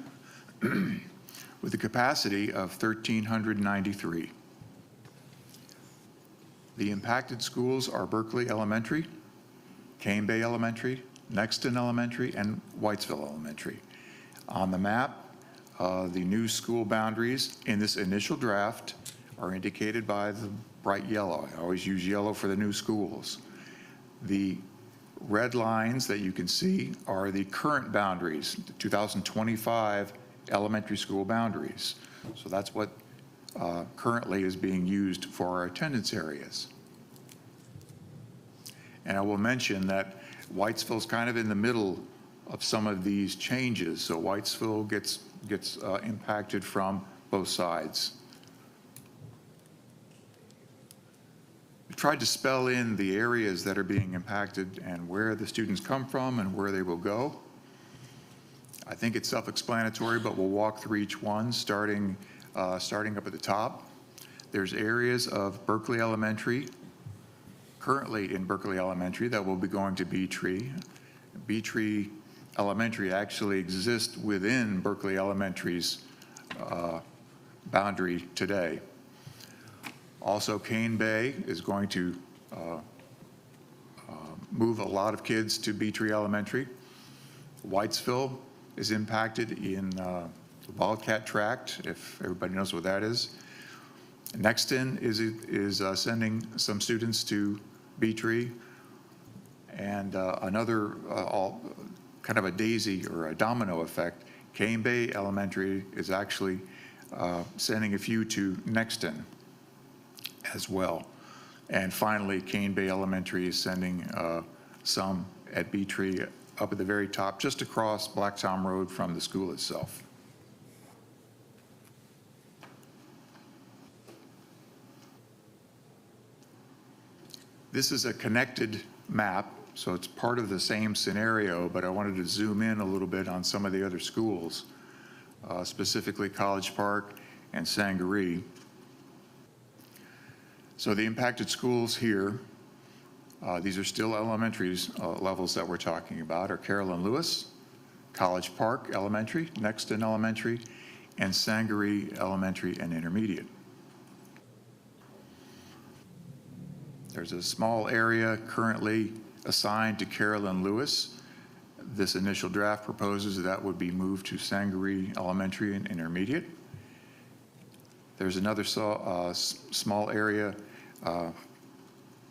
with a capacity of 1,393. The impacted schools are Berkeley Elementary, Cane Bay Elementary, Nexton Elementary, and Whitesville Elementary. On the map, the new school boundaries in this initial draft are indicated by the bright yellow. I always use yellow for the new schools. The red lines that you can see are the current boundaries, the 2025 elementary school boundaries. So that's what currently is being used for our attendance areas. And I will mention that Whitesville's kind of in the middle of some of these changes. So Whitesville gets impacted from both sides. We tried to spell in the areas that are being impacted and where the students come from and where they will go. I think it's self-explanatory, but we'll walk through each one, starting up at the top. There's areas of Berkeley Elementary, currently in Berkeley Elementary, that will be going to B-Tree. B-Tree Elementary actually exists within Berkeley Elementary's boundary today. Also, Cane Bay is going to move a lot of kids to B-Tree Elementary. Whitesville is impacted in the Wildcat Tract, if everybody knows what that is. Nexton is sending some students to B-Tree, and another kind of a daisy or a domino effect. Cane Bay Elementary is actually sending a few to Nexton as well. And finally, Cane Bay Elementary is sending some at B-Tree up at the very top, just across Black Tom Road from the school itself. This is a connected map, so it's part of the same scenario, but I wanted to zoom in a little bit on some of the other schools, specifically College Park and Sangaree. So the impacted schools here, these are still elementary levels that we're talking about, are Carolyn Lewis, College Park Elementary, Nexton Elementary, and Sangaree Elementary and Intermediate. There's a small area currently assigned to Carolyn Lewis. This initial draft proposes that would be moved to Sangaree Elementary and Intermediate. There's another small area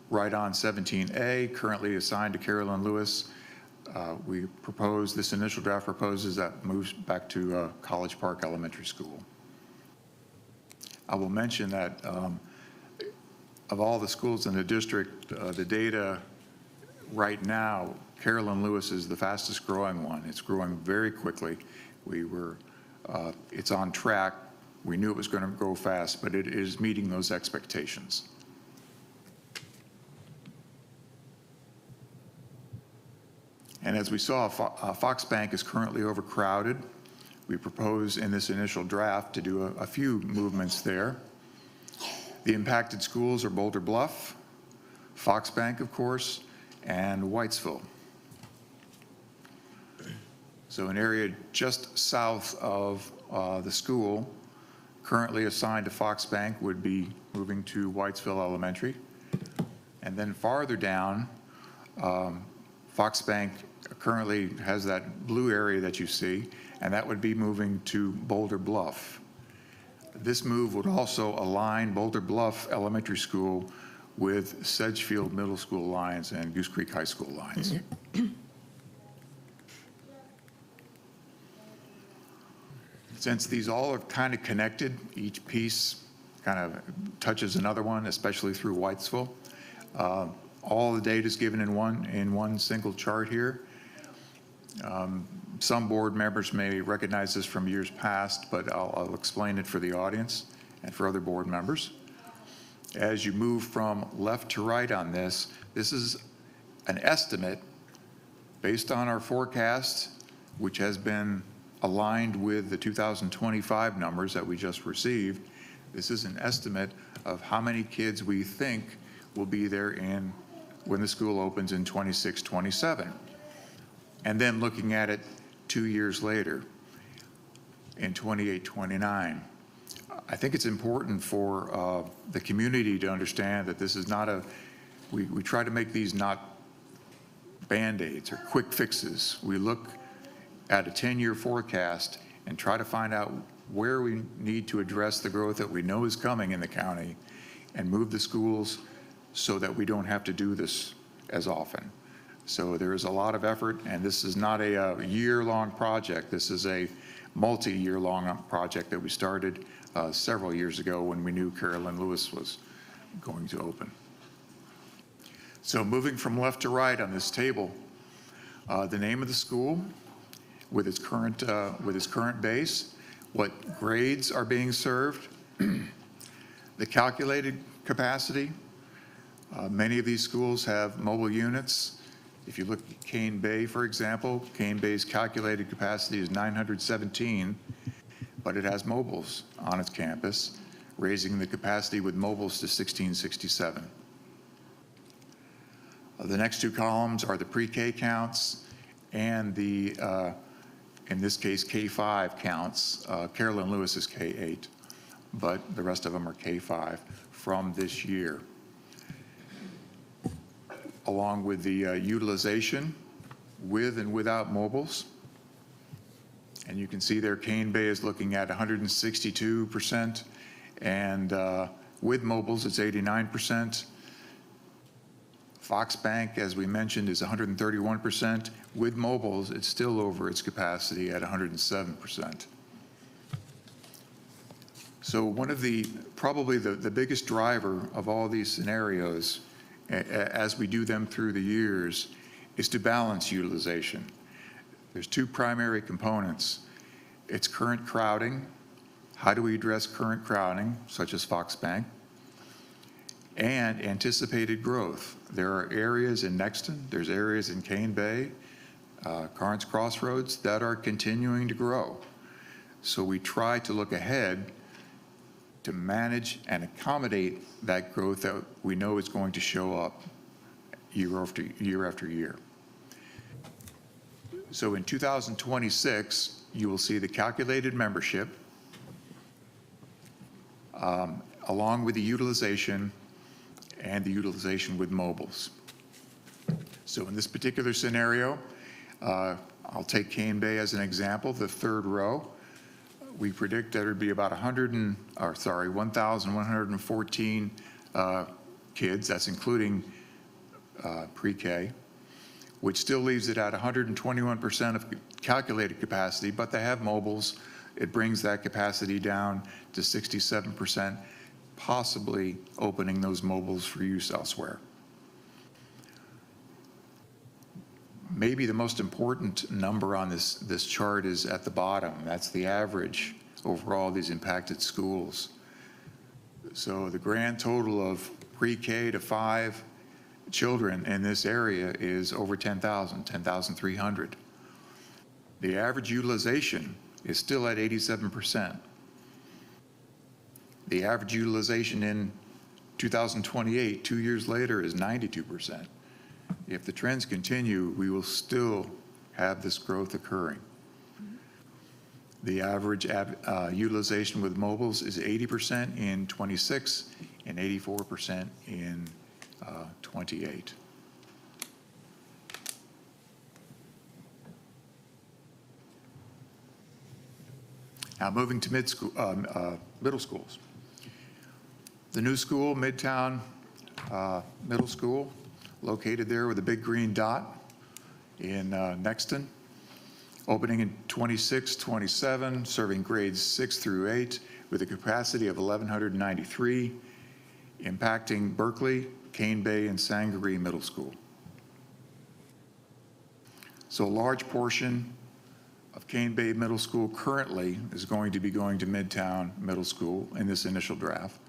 right on 17A, currently assigned to Carolyn Lewis. This initial draft proposes that moves back to College Park Elementary School. I will mention that of all the schools in the district, the data right now, Carolyn Lewis is the fastest growing one. It's growing very quickly. It's on track. We knew it was going to grow fast, but it is meeting those expectations. And as we saw, Fox Bank is currently overcrowded. We propose in this initial draft to do a few movements there. The impacted schools are Boulder Bluff, Fox Bank, of course, and Whitesville. So an area just south of the school currently assigned to Fox Bank would be moving to Whitesville Elementary. And then farther down, Fox Bank currently has that blue area that you see, and that would be moving to Boulder Bluff. This move would also align Boulder Bluff Elementary School with Sedgefield Middle School lines and Goose Creek High School lines. Since these all are kind of connected, each piece kind of touches another one, especially through Whitesville. All the data is given in one single chart here. Some board members may recognize this from years past, but I'll explain it for the audience and for other board members. As you move from left to right on this, this is an estimate based on our forecast, which has been aligned with the 2025 numbers that we just received. This is an estimate of how many kids we think will be there when the school opens in 26-27. And then looking at it 2 years later in 28-29. I think it's important for the community to understand that this is not we try to make these not Band-Aids or quick fixes. We look at a 10-year forecast and try to find out where we need to address the growth that we know is coming in the county and move the schools so that we don't have to do this as often. So there is a lot of effort, and this is not a year-long project. This is a multi-year-long project that we started several years ago when we knew Carolyn Lewis was going to open. So moving from left to right on this table, the name of the school with its current base, what grades are being served, the calculated capacity. Many of these schools have mobile units. If you look at Cane Bay, for example, Cane Bay's calculated capacity is 917, but it has mobiles on its campus, raising the capacity with mobiles to 1667. The next two columns are the pre-K counts and the, in this case, K-5 counts. Carolyn Lewis is K-8, but the rest of them are K-5 from this year. Along with the utilization with and without mobiles. And you can see there Cane Bay is looking at 162%, and with mobiles it's 89%. Fox Bank, as we mentioned, is 131%. With mobiles, it's still over its capacity at 107%. So one of probably the biggest driver of all these scenarios as we do them through the years is to balance utilization. There's two primary components. It's current crowding. How do we address current crowding, such as Fox Bank? And anticipated growth. There are areas in Nexton, there's areas in Cane Bay, Carnes Crossroads that are continuing to grow. So we try to look ahead to manage and accommodate that growth that we know is going to show up year after year. So in 2026, you will see the calculated membership along with the utilization and the utilization with mobiles. So in this particular scenario, I'll take Cane Bay as an example, the third row. We predict that it would be about 1,114 kids, that's including pre-K, which still leaves it at 121% of calculated capacity, but they have mobiles it brings that capacity down to 67%, possibly opening those mobiles for use elsewhere. Maybe the most important number on this chart is at the bottom. That's the average over all these impacted schools. So the grand total of pre-K to 5 children in this area is over 10,000, 10,300. The average utilization is still at 87%. The average utilization in 2028, 2 years later, is 92%. If the trends continue, we will still have this growth occurring. The average utilization with mobiles is 80% in 26 and 84% in 28. Now moving to middle schools. The new school, Midtown Middle School, located there with a big green dot in Nexton, opening in 26-27, serving grades 6 through 8 with a capacity of 1,193, impacting Berkeley, Cane Bay, and Sangaree Middle School. So a large portion of Cane Bay Middle School currently is going to be going to Midtown Middle School in this initial draft.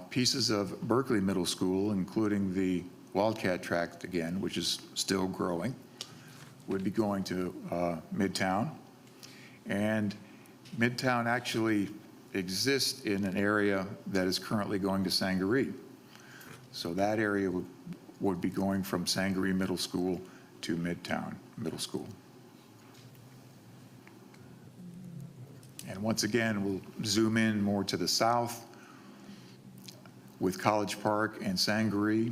Pieces of Berkeley Middle School, including the Wildcat Tract again, which is still growing, would be going to Midtown. And Midtown actually exists in an area that is currently going to Sangaree. So that area would be going from Sangaree Middle School to Midtown Middle School. And once again, we'll zoom in more to the south with College Park and Sangaree.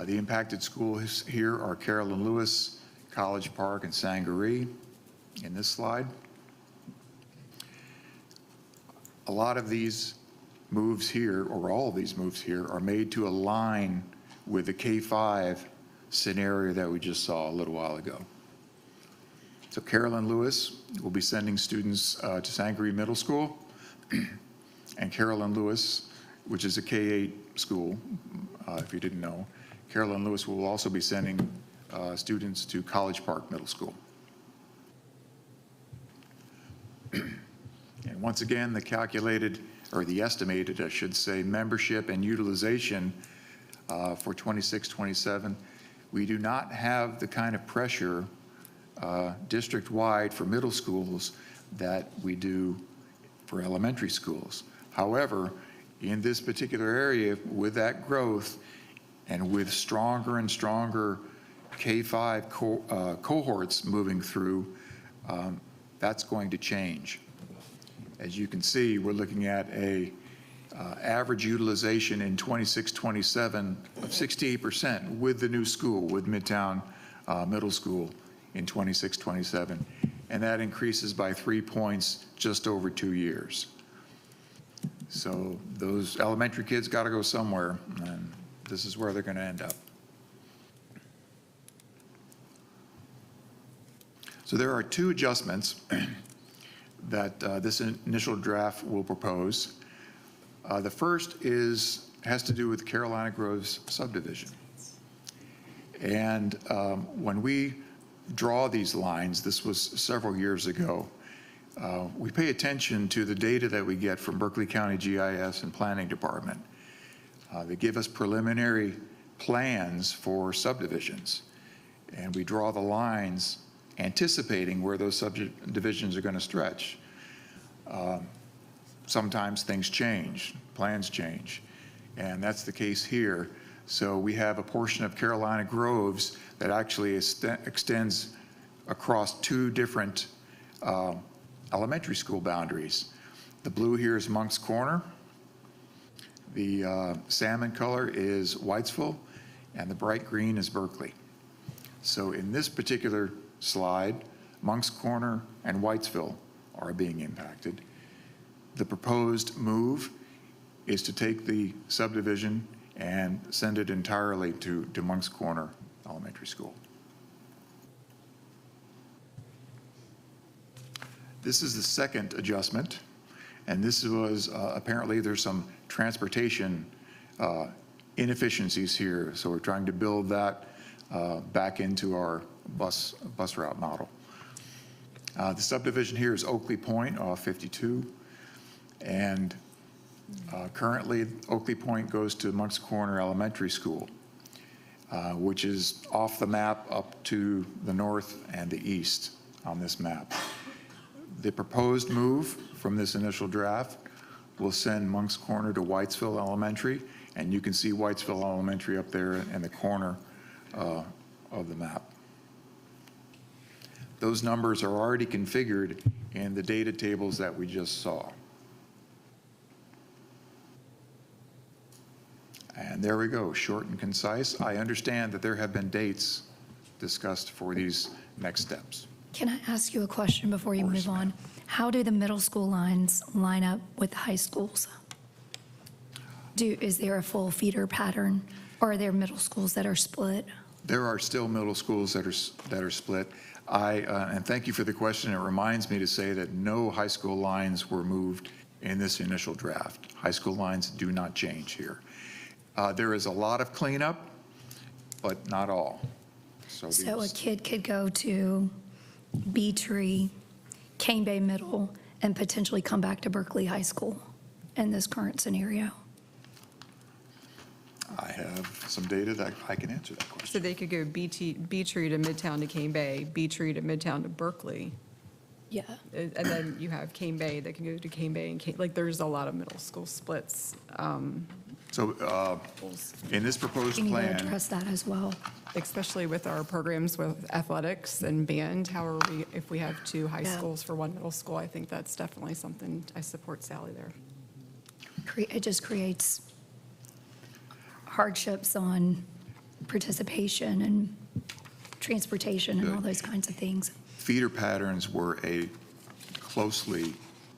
The impacted schools here are Carolyn Lewis, College Park, and Sangaree in this slide. A lot of these moves here, or all of these moves here, are made to align with the K-5 scenario that we just saw a little while ago. So Carolyn Lewis will be sending students to Sangaree Middle School, and Carolyn Lewis, which is a K-8 school, if you didn't know, Carolyn Lewis will also be sending students to College Park Middle School. And once again, the calculated, or the estimated, I should say, membership and utilization for 26-27, we do not have the kind of pressure district-wide for middle schools that we do for elementary schools. However, in this particular area, with that growth and with stronger and stronger K-5 cohorts moving through, that's going to change. As you can see, we're looking at a average utilization in 26-27 of 68% with the new school, with Midtown Middle School in 26-27, and that increases by 3 points just over 2 years. So those elementary kids got to go somewhere, and this is where they're going to end up. So there are 2 adjustments that this initial draft will propose. The first has to do with Carolina Groves subdivision. And when we draw these lines, this was several years ago, we pay attention to the data that we get from Berkeley County GIS and Planning Department. They give us preliminary plans for subdivisions, and we draw the lines anticipating where those subdivisions are going to stretch. Sometimes things change, plans change, and that's the case here. So we have a portion of Carolina Groves that actually extends across 2 different elementary school boundaries. The blue here is Monk's Corner, the salmon color is Whitesville, and the bright green is Berkeley. So in this particular slide, Monk's Corner and Whitesville are being impacted. The proposed move is to take the subdivision and send it entirely to Monk's Corner Elementary School. This is the second adjustment, and this was, apparently there's some transportation inefficiencies here, so we're trying to build that back into our bus route model. The subdivision here is Oakley Point off 52, and currently Oakley Point goes to Moncks Corner Elementary School, which is off the map up to the north and the east on this map. The proposed move from this initial draft will send Moncks Corner to Whitesville Elementary, and you can see Whitesville Elementary up there in the corner of the map. Those numbers are already configured in the data tables that we just saw. And there we go, short and concise. I understand that there have been dates discussed for these next steps. Can I ask you a question before you move on? How do the middle school lines line up with the high schools? Is there a full feeder pattern, or are there middle schools that are split? There are still middle schools that are split. And thank you for the question. It reminds me to say that no high school lines were moved in this initial draft. High school lines do not change here. There is a lot of cleanup, but not all. So a kid could go to Bee Tree, Cane Bay Middle, and potentially come back to Berkeley High School in this current scenario. I have some data that I can answer that question. So they could go Bee Tree to Midtown to Cane Bay, Bee Tree to Midtown to Berkeley. Yeah. And then you have Cane Bay that can go to Cane Bay and like there's a lot of middle school splits. So in this proposed Can you plan, address that as well? Especially with our programs with athletics and band, how are we, if we have two high schools for one middle school, I think that's definitely something, I support Sally there. It just creates hardships on participation and transportation and all those kinds of things. feeder patterns were a closely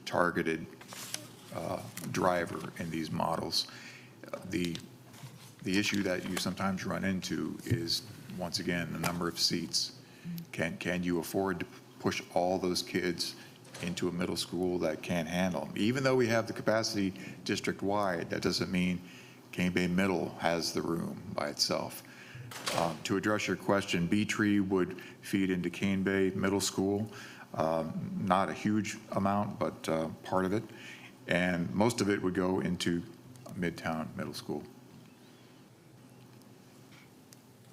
targeted driver in these models. The issue that you sometimes run into is, once again, the number of seats. Can you afford to push all those kids into a middle school that can't handle them? Even though we have the capacity district-wide, that doesn't mean Cane Bay Middle has the room by itself. To address your question, Bee Tree would feed into Cane Bay Middle School. Not a huge amount, but part of it. And most of it would go into Midtown Middle School.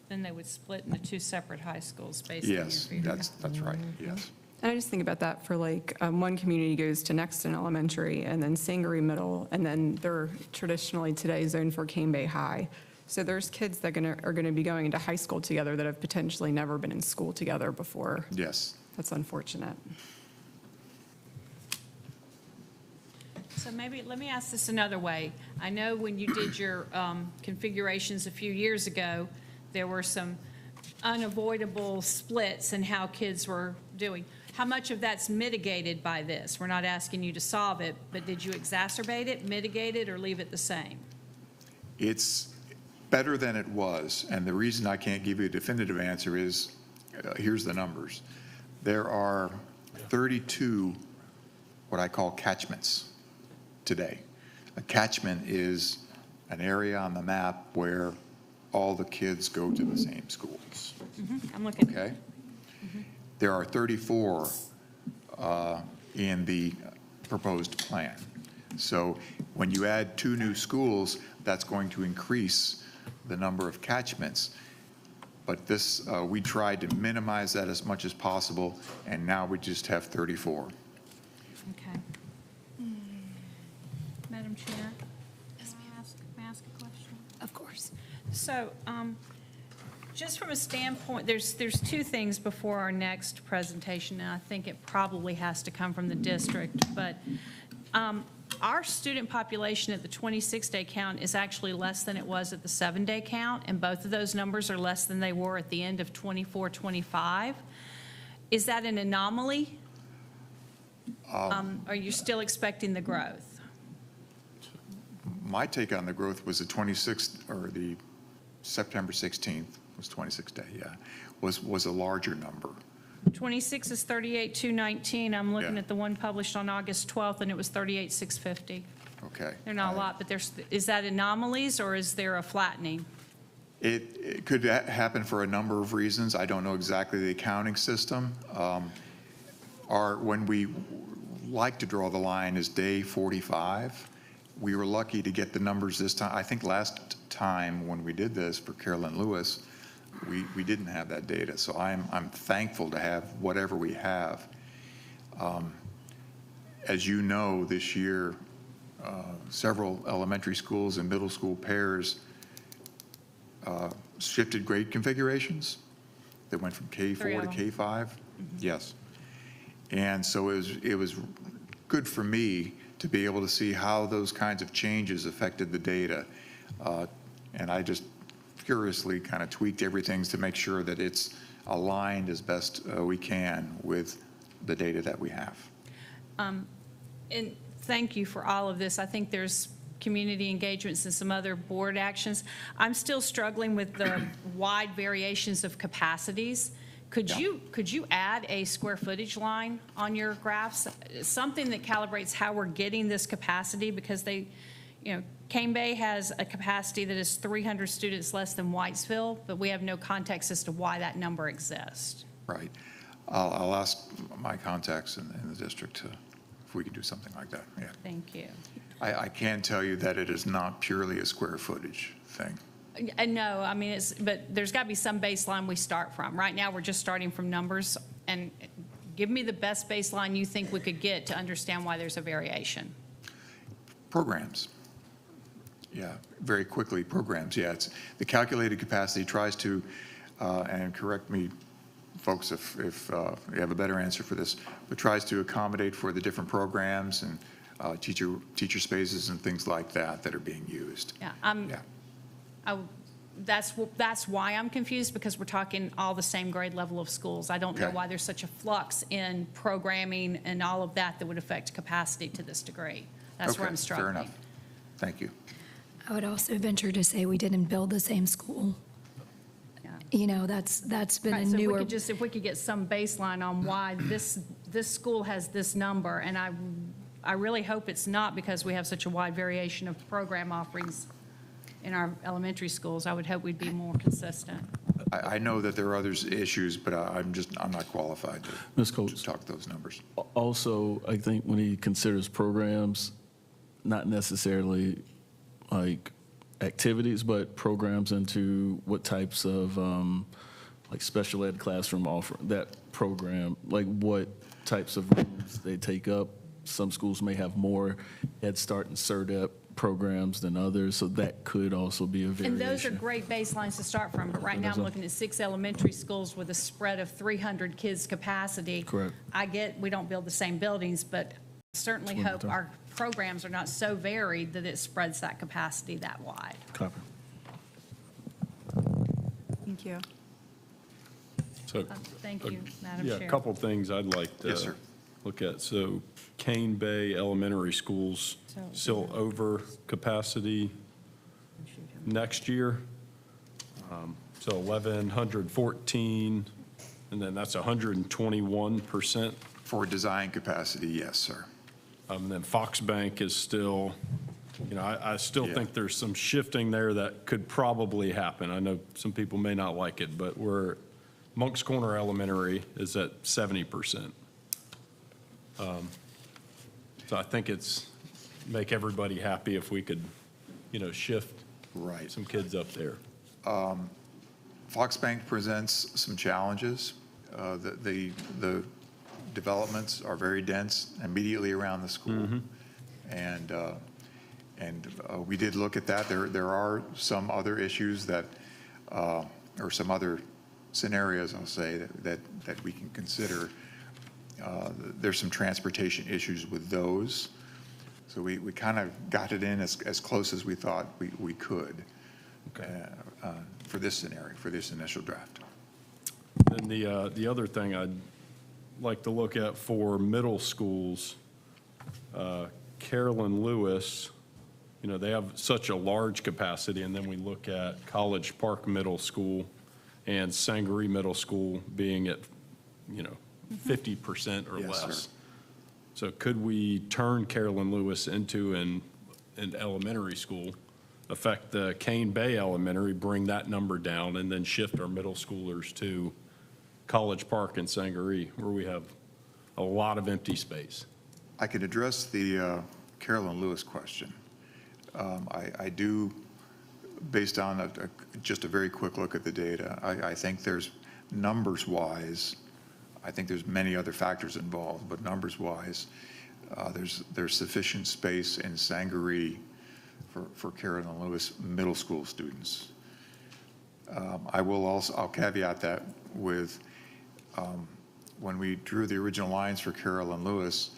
Then they would split into two separate high schools based on your Yes, feeder. that's right, yes. And I just think about that for like, one community goes to Nexton Elementary and then Sangaree Middle, and then they're traditionally today zoned for Cane Bay High. So there's kids that are gonna be going into high school together that have potentially never been in school together before. Yes. That's unfortunate. So maybe, let me ask this another way. I know when you did your configurations a few years ago, there were some unavoidable splits in how kids were doing. How much of that's mitigated by this? We're not asking you to solve it, but did you exacerbate it, mitigate it, or leave it the same? It's better than it was, and the reason I can't give you a definitive answer is, here's the numbers. There are 32 what I call catchments today. A catchment is an area on the map where all the kids go to the same schools. I'm looking. Okay? There are 34 in the proposed plan. So when you add 2 new schools, that's going to increase the number of catchments. But this, we tried to minimize that as much as possible, and now we just have 34. Okay. Madam Chair, may I ask a question? Of course. So, just from a standpoint, there's 2 things before our next presentation, and I think it probably has to come from the district, but our student population at the 26-day count is actually less than it was at the 7-day count, and both of those numbers are less than they were at the end of 24-25. Is that an anomaly? Are you still expecting the growth? My take on the growth was the 26th, or the September 16th, was 26th day, yeah, was a larger number. 26 is 38,219. I'm looking Yeah. at the one published on August 12th, and it was 38,650. Okay. They're not a lot, but is that anomalies, or is there a flattening? It could happen for a number of reasons. I don't know exactly the accounting system. When we like to draw the line is day 45. We were lucky to get the numbers this time. I think last time when we did this for Carolyn Lewis, we didn't have that data. So I'm thankful to have whatever we have. As you know, this year, several elementary schools and middle school pairs shifted grade configurations that went from K4 to K5. Yes. And so it was good for me to be able to see how those kinds of changes affected the data. And I just curiously kind of tweaked everything to make sure that it's aligned as best we can with the data that we have. And thank you for all of this. I think there's community engagements and some other board actions. I'm still struggling with the wide variations of capacities. Could you add a square footage line on your graphs? Something that calibrates how we're getting this capacity, because Cane Bay has a capacity that is 300 students less than Whitesville, but we have no context as to why that number exists. Right. I'll ask my contacts in the district if we can do something like that. Yeah. Thank you. I can tell you that it is not purely a square footage thing. No, I mean, but there's got to be some baseline we start from. Right now, we're just starting from numbers, and give me the best baseline you think we could get to understand why there's a variation. Programs. Yeah, very quickly, programs. Yeah, it's the calculated capacity tries to, and correct me, folks, if you have a better answer for this, but tries to accommodate for the different programs and teacher spaces and things like that are being used. Yeah, that's why I'm confused, because we're talking all the same grade level of schools. I don't know why there's such a flux in programming and all of that would affect capacity to this degree. That's where I'm struggling. Fair enough. Thank you. I would also venture to say we didn't build the same school. That's been a So newer. if we could get some baseline on why this school has this number, and I really hope it's not because we have such a wide variation of program offerings in our elementary schools. I would hope we'd be more consistent. I know that there are other issues, but I'm not qualified to talk those numbers. Also, I think when he considers programs, not necessarily like activities, but programs into what types of like special ed classroom offer, that program, like what types of rooms they take up. Some schools may have more Head Start and CERDEP programs than others, so that could also be a variation. And those are great baselines to start from, but right now I'm looking at 6 elementary schools with a spread of 300 kids capacity. Correct. I get we don't build the same buildings, but certainly hope our programs are not so varied that it spreads that capacity that wide. Copy. Thank you. So, Thank you, Madam Chair. a couple of things I'd like to look at. So Cane Bay Elementary Schools still over capacity next year. So 1,114, and then that's 121%. For design capacity, yes, sir. Then Fox Bank is still, I still think there's some shifting there that could probably happen. I know some people may not like it, but Monk's Corner Elementary is at 70%. So I think it's make everybody happy if we could, shift some kids up there. Fox Bank presents some challenges. The developments are very dense immediately around the school. And we did look at that. There are some other issues that, or some other scenarios, I'll say, that we can consider. There's some transportation issues with those. So we kind of got it in as close as we thought we could for this scenario, for this initial draft. And the other thing I'd like to look at for middle schools, Carolyn Lewis, they have such a large capacity, and then we look at College Park Middle School and Sangaree Middle School being at 50% or Yes, less. sir. So could we turn Carolyn Lewis into an elementary school, affect the Cane Bay Elementary, bring that number down, and then shift our middle schoolers to College Park and Sangaree, where we have a lot of empty space? I can address the Carolyn Lewis question. I do, based on just a very quick look at the data, I think there's numbers-wise, I think there's many other factors involved, but numbers-wise, there's sufficient space in Sangaree for Carolyn Lewis middle school students. I'll caveat that with, when we drew the original lines for Carolyn Lewis,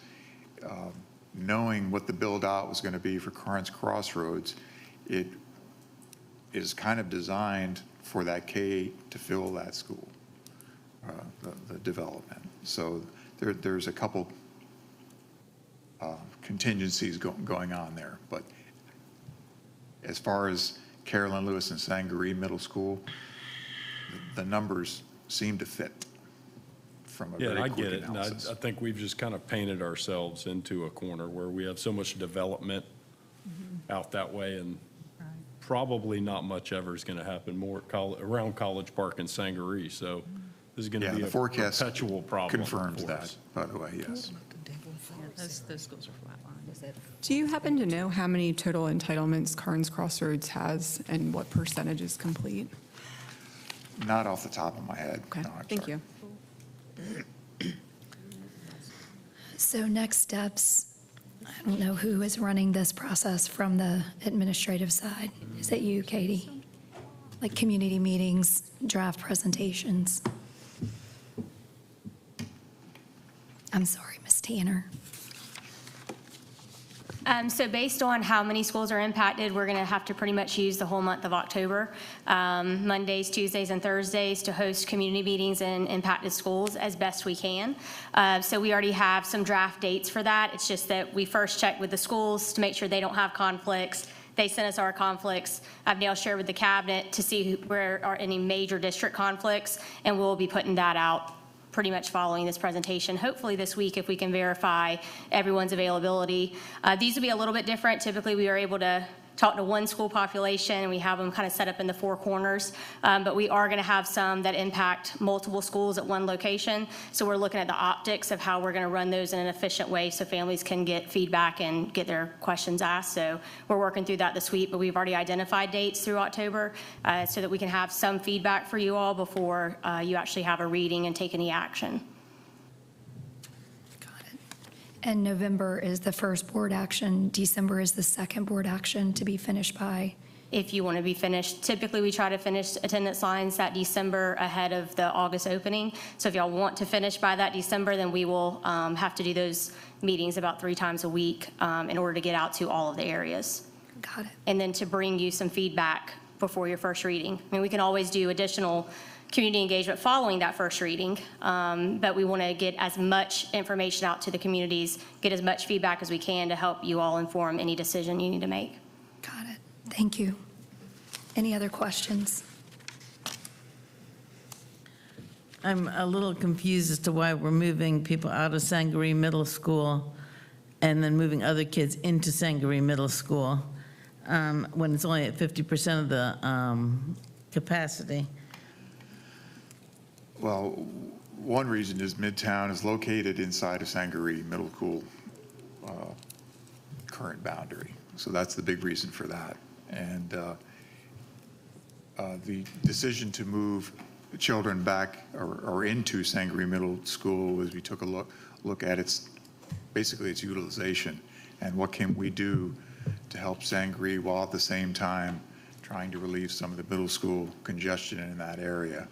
knowing what the build-out was going to be for Karns Crossroads, it is kind of designed for that K to fill that school, the development. So there's a couple contingencies going on there. But as far as Carolyn Lewis and Sangaree Middle School, the numbers seem to fit from a very quick I get it. analysis. And I think we've just kind of painted ourselves into a corner where we have so much development out that way, and probably not much ever is going to happen more around College Park and Sangaree. So this is going to be the a forecast perpetual problem. confirms for that, us. by the way, yes. Those schools are flatlined. Do you happen to know how many total entitlements Karns Crossroads has and what percentage is complete? Not off the top of my head. Okay, No, I'm thank sorry. you. So next steps, I don't know who is running this process from the administrative side. Is it you, Katie? Like community meetings, draft presentations? I'm sorry, Ms. Tanner. So based on how many schools are impacted, we're going to have to pretty much use the whole month of October, Mondays, Tuesdays, and Thursdays to host community meetings in impacted schools as best we can. So we already have some draft dates for that. It's just that we first check with the schools to make sure they don't have conflicts. They sent us our conflicts. I've now shared with the cabinet to see where are any major district conflicts, and we'll be putting that out pretty much following this presentation, hopefully this week, if we can verify everyone's availability. These will be a little bit different. Typically, we are able to talk to one school population, and we have them kind of set up in the four corners. But we are going to have some that impact multiple schools at one location. So we're looking at the optics of how we're going to run those in an efficient way so families can get feedback and get their questions asked. So we're working through that this week, but we've already identified dates through October so that we can have some feedback for you all before you actually have a reading and take any action. And November is the first board action. December is the second board action to be finished by? If you want to be finished. Typically, we try to finish attendance lines that December ahead of the August opening. So if y'all want to finish by that December, then we will have to do those meetings about 3 times a week in order to get out to all of the areas. Got it. And then to bring you some feedback before your first reading. I mean, we can always do additional community engagement following that first reading, but we want to get as much information out to the communities, get as much feedback as we can to help you all inform any decision you need to make. Got it. Thank you. Any other questions? I'm a little confused as to why we're moving people out of Sangaree Middle School and then moving other kids into Sangaree Middle School when it's only at 50% of the capacity. Well, one reason is Midtown is located inside of Sangaree Middle School current boundary. So that's the big reason for that. And the decision to move children back or into Sangaree Middle School was we took a look at its utilization and what can we do to help Sangaree while at the same time trying to relieve some of the middle school congestion in that area.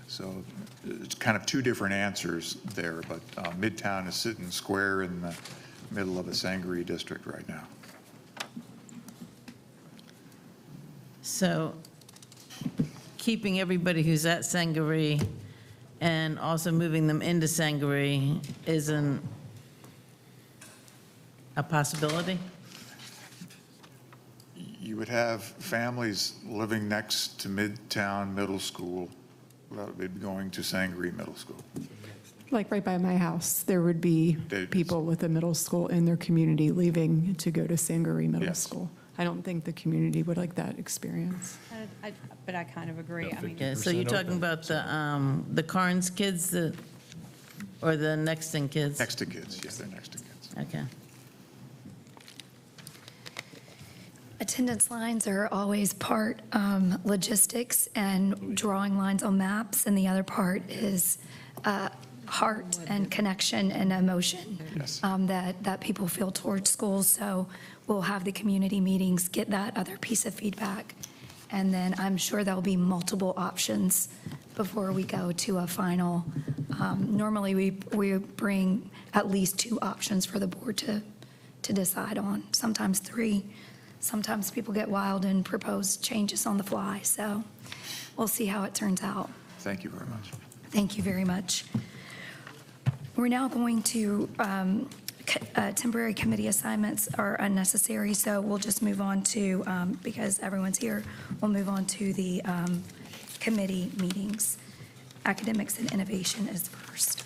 So it's kind of two different answers there, but Midtown is sitting square in the middle of the Sangaree district right now. So keeping everybody who's at Sangaree and also moving them into Sangaree isn't a possibility? You would have families living next to Midtown Middle School that would be going to Sangaree Middle School. Like right by my house, there would be people with a middle school in their community leaving to go to Sangaree Middle School. I don't think the community would like that experience. But I kind of agree. I mean, Yeah, so you're talking about the Carnes kids or the Nexton kids? Next to kids, yes, they're next to kids. Okay. Attendance lines are always part logistics and drawing lines on maps, and the other part is heart and connection and emotion that people feel towards schools. So we'll have the community meetings, get that other piece of feedback, and then I'm sure there'll be multiple options before we go to a final. Normally, we bring at least 2 options for the board to decide on, sometimes 3. Sometimes people get wild and propose changes on the fly, so we'll see how it turns out. Thank you very much. Thank you very much. We're now going to, temporary committee assignments are unnecessary, so we'll just move on to, because everyone's here, we'll move on to the committee meetings. Academics and Innovation is first.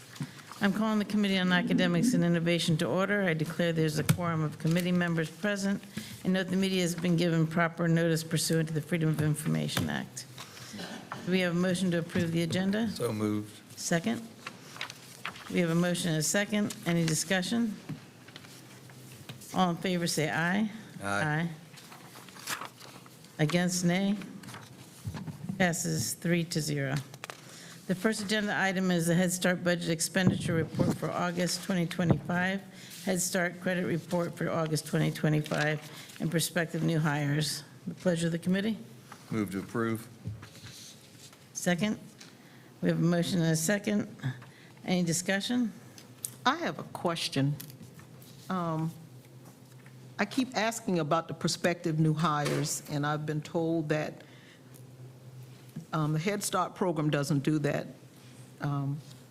I'm calling the Committee on Academics and Innovation to order. I declare there's a quorum of committee members present, and note the media has been given proper notice pursuant to the Freedom of Information Act. Do we have a motion to approve the agenda? So moved. Second? We have a motion and a second. Any discussion? All in favor, say aye. Aye. Against, nay. Passes 3-0. The first agenda item is the Head Start Budget Expenditure Report for August 2025, Head Start Credit Report for August 2025, and prospective new hires. The pleasure of the committee. Move to approve. Second. We have a motion and a second. Any discussion? I have a question. I keep asking about the prospective new hires, and I've been told that the Head Start program doesn't do that.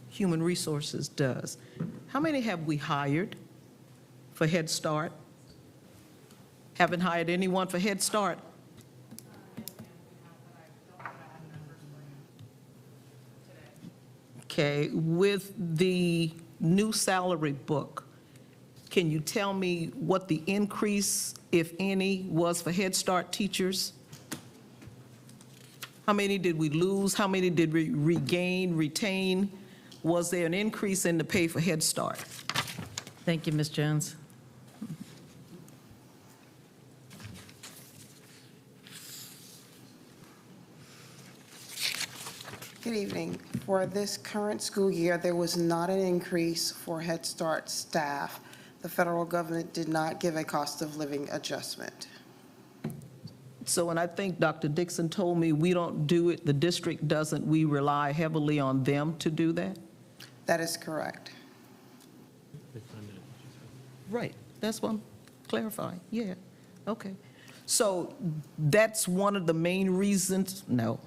Human Resources does. How many have we hired for Head Start? Haven't hired anyone for Head Start? Okay, with the new salary book, can you tell me what the increase, if any, was for Head Start teachers? How many did we lose? How many did we regain, retain? Was there an increase in the pay for Head Start? Thank you, Ms. Jones. Good evening. For this current school year, there was not an increase for Head Start staff. The federal government did not give a cost of living adjustment. So, and I think Dr. Dixon told me we don't do it, the district doesn't, we rely heavily on them to do that? That is correct. Right, that's what I'm clarifying, yeah, okay. So that's one of the main reasons, no.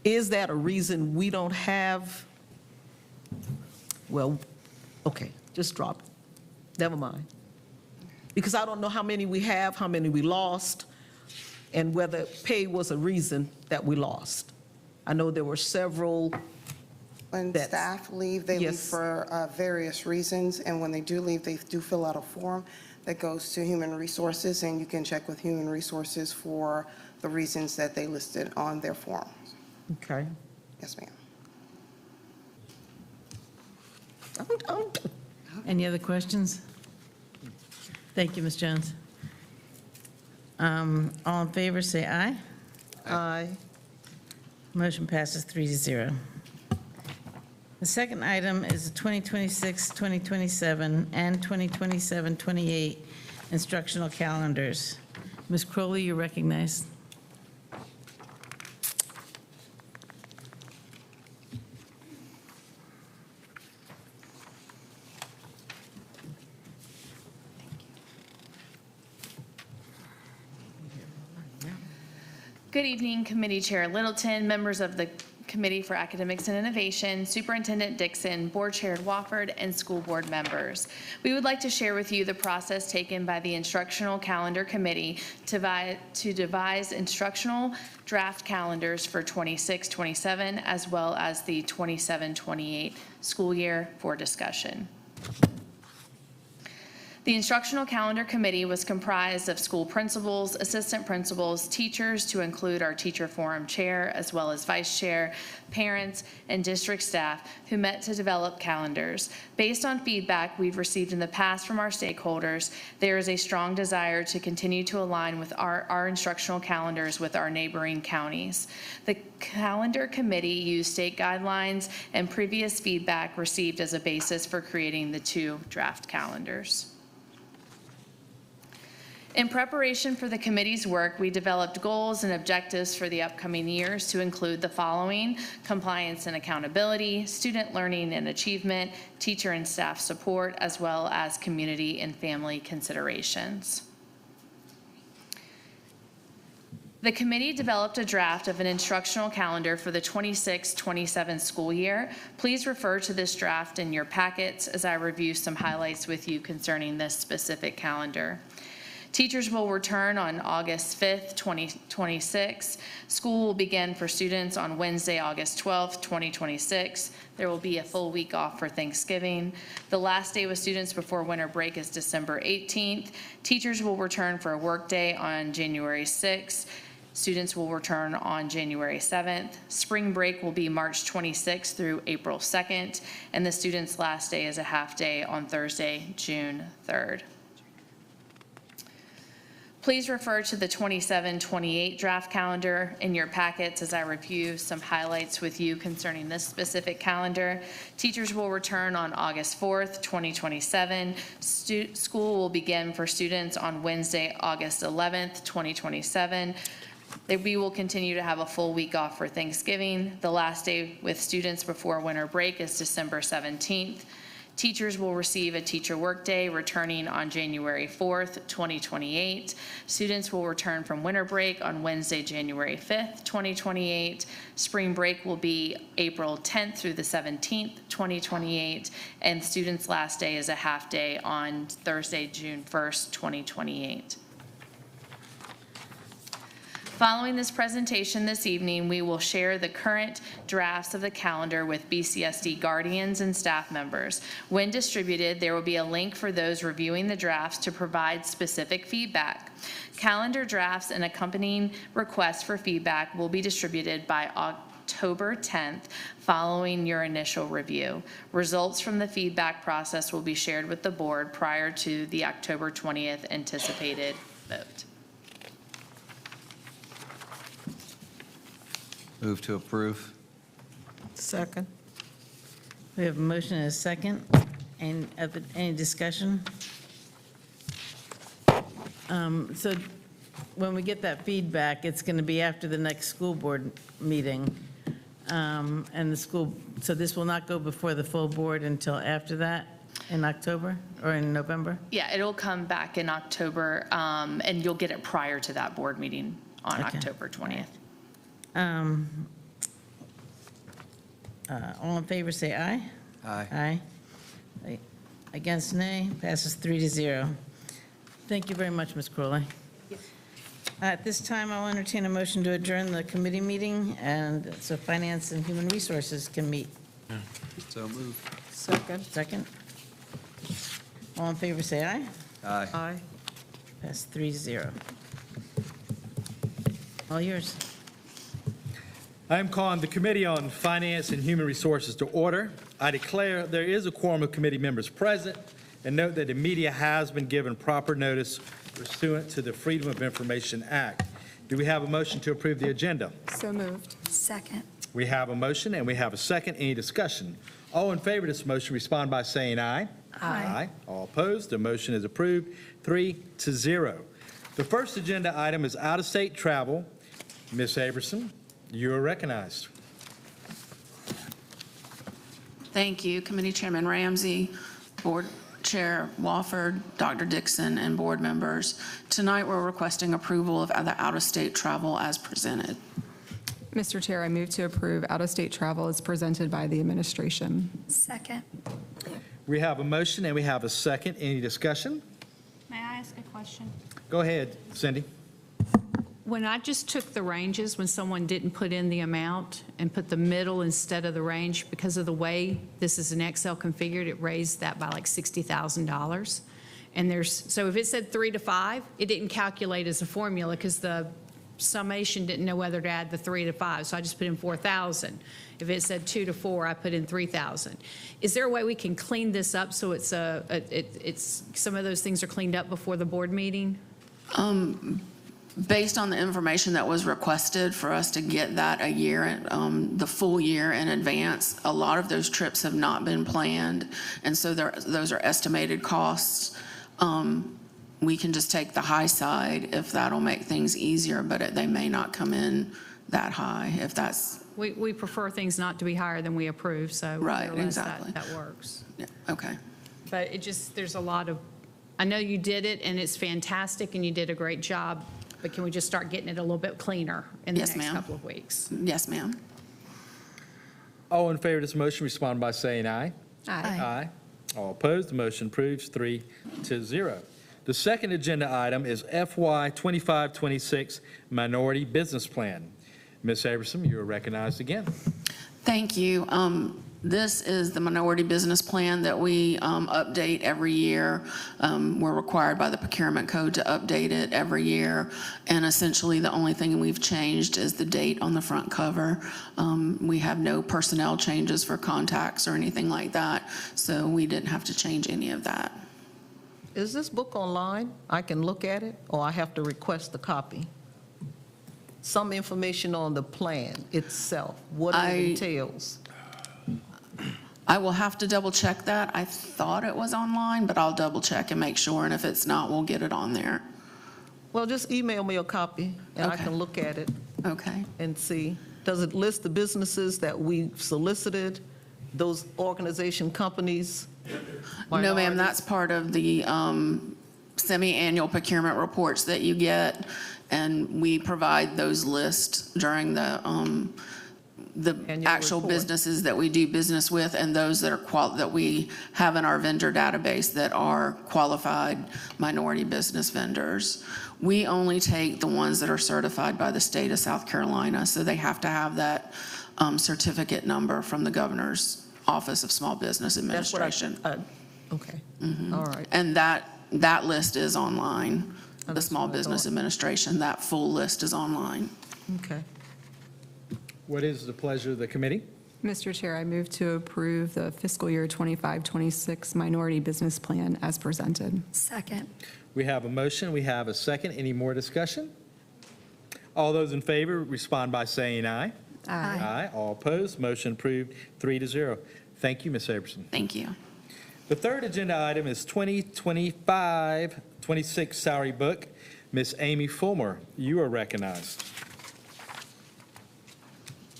Is that a reason we don't have, well, okay, just drop it, never mind. Because I don't know how many we have, how many we lost, and whether pay was a reason that we lost. I know there were several. When staff leave, they leave for various reasons, and when they do leave, they do fill out a form that goes to Human Resources, and you can check with Human Resources for the reasons that they listed on their form. Okay. Yes, ma'am. Any other questions? Thank you, Ms. Jones. All in favor, say aye. Aye. Motion passes 3-0. The second item is the 2026-2027 and 2027-28 instructional calendars. Ms. Crowley, you're recognized. Good Good evening, Committee Chair Littleton, members of the Committee for Academics and Innovation, Superintendent Dixon, Board Chair Wofford, and school board members. We would like to share with you the process taken by the Instructional Calendar Committee to devise instructional draft calendars for 26-27 as well as the 27-28 school year for discussion. The Instructional Calendar Committee was comprised of school principals, assistant principals, teachers to include our teacher forum chair, as well as vice chair, parents, and district staff who met to develop calendars. Based on feedback we've received in the past from our stakeholders, there is a strong desire to continue to align with our instructional calendars with our neighboring counties. The Calendar Committee used state guidelines and previous feedback received as a basis for creating the 2 draft calendars. In preparation for the committee's work, we developed goals and objectives for the upcoming years to include the following: compliance and accountability, student learning and achievement, teacher and staff support, as well as community and family considerations. The committee developed a draft of an instructional calendar for the 26-27 school year. Please refer to this draft in your packets as I review some highlights with you concerning this specific calendar. Teachers will return on August 5th, 2026. School will begin for students on Wednesday, August 12th, 2026. There will be a full week off for Thanksgiving. The last day with students before winter break is December 18th. Teachers will return for a work day on January 6th. Students will return on January 7th. Spring break will be March 26th through April 2nd, and the students' last day is a half day on Thursday, June 3rd. Please refer to the 27-28 draft calendar in your packets as I review some highlights with you concerning this specific calendar. Teachers will return on August 4th, 2027. School will begin for students on Wednesday, August 11th, 2027. We will continue to have a full week off for Thanksgiving. The last day with students before winter break is December 17th. Teachers will receive a teacher workday returning on January 4th, 2028. Students will return from winter break on Wednesday, January 5th, 2028. Spring break will be April 10th through the 17th, 2028. And students' last day is a half day on Thursday, June 1st, 2028. Following this presentation this evening, we will share the current drafts of the calendar with BCSD guardians and staff members. When distributed, there will be a link for those reviewing the drafts to provide specific feedback. Calendar drafts and accompanying requests for feedback will be distributed by October 10th following your initial review. Results from the feedback process will be shared with the board prior to the October 20th anticipated vote. Move to approve. Second. We have a motion and a second. Any discussion? So when we get that feedback, it's going to be after the next school board meeting. And the school, so this will not go before the full board until after that, in October or in November? Yeah, it'll come back in October, and you'll get it prior to that board meeting on October 20th. All in favor, say aye. Aye. Aye. Against, nay. Passes 3-0. Thank you very much, Ms. Crowley. At this time, I'll entertain a motion to adjourn the committee meeting, and so Finance and Human Resources can meet. So moved. Second. Second. All in favor, say aye. Aye. Aye. Pass 3-0. All yours. I am calling the Committee on Finance and Human Resources to order. I declare there is a quorum of committee members present, and note that the media has been given proper notice pursuant to the Freedom of Information Act. Do we have a motion to approve the agenda? So moved. Second. We have a motion and we have a second. Any discussion? All in favor of this motion respond by saying aye. Aye. All opposed, the motion is approved 3-0. The first agenda item is out-of-state travel. Ms. Aberson, you are recognized. Thank you, Committee Chairman Ramsey, Board Chair Wofford, Dr. Dixon, and board members. Tonight, we're requesting approval of the out-of-state travel as presented. Mr. Chair, I move to approve out-of-state travel as presented by the administration. Second. We have a motion and we have a second. Any discussion? May I ask a question? Go ahead, Cindy. When I just took the ranges, when someone didn't put in the amount and put the middle instead of the range, because of the way this is an Excel configured, it raised that by like $60,000. And so if it said 3 to 5, it didn't calculate as a formula because the summation didn't know whether to add the 3 to 5, so I just put in 4,000. If it said 2 to 4, I put in 3,000. Is there a way we can clean this up so it's some of those things are cleaned up before the board meeting? Based on the information that was requested for us to get that a year, the full year in advance, a lot of those trips have not been planned, and so those are estimated costs. We can just take the high side if that'll make things easier, but they may not come in that high if that's. We prefer things not to be higher than we approve, so Right, exactly. that works. Yeah, okay. But there's a lot of, I know you did it and it's fantastic and you did a great job, but can we just start getting it a little bit cleaner in the Yes, next ma'am. couple of weeks? Yes, ma'am. All in favor of this motion, respond by saying aye. Aye. Aye. All opposed, the motion approves 3-0. The second agenda item is FY 25-26 Minority Business Plan. Ms. Aberson, you are recognized again. Thank you. This is the minority business plan that we update every year. We're required by the procurement code to update it every year. And essentially, the only thing we've changed is the date on the front cover. We have no personnel changes for contacts or anything like that, so we didn't have to change any of that. Is this book online? I can look at it, or I have to request a copy? Some information on the plan itself, what it entails. I will have to double check that. I thought it was online, but I'll double check and make sure, and if it's not, we'll get it on there. Well, just email me a copy, and I Okay. can look at it. Okay. And see. Does it list the businesses that we solicited, those organization companies? No, ma'am, that's part of the semi-annual procurement reports that you get, and we provide those lists during the actual report. businesses that we do business with and those that are that we have in our vendor database that are qualified minority business vendors. We only take the ones that are certified by the state of South Carolina, so they have to have that certificate number from the Governor's Office of Small Business Administration. Okay, Mhm. all right. And that list is online, the that's Small what I Business thought. Administration, that full list is online. Okay. What is the pleasure of the committee? Mr. Chair, I move to approve the fiscal year 25-26 minority business plan as presented. Second. We have a motion, we have a second. Any more discussion? All those in favor respond by saying aye. Aye. Aye. All opposed, motion approved 3-0. Thank you, Ms. Aberson. Thank you. The third agenda item is 2025-26 salary book. Ms. Amy Fulmer, you are recognized.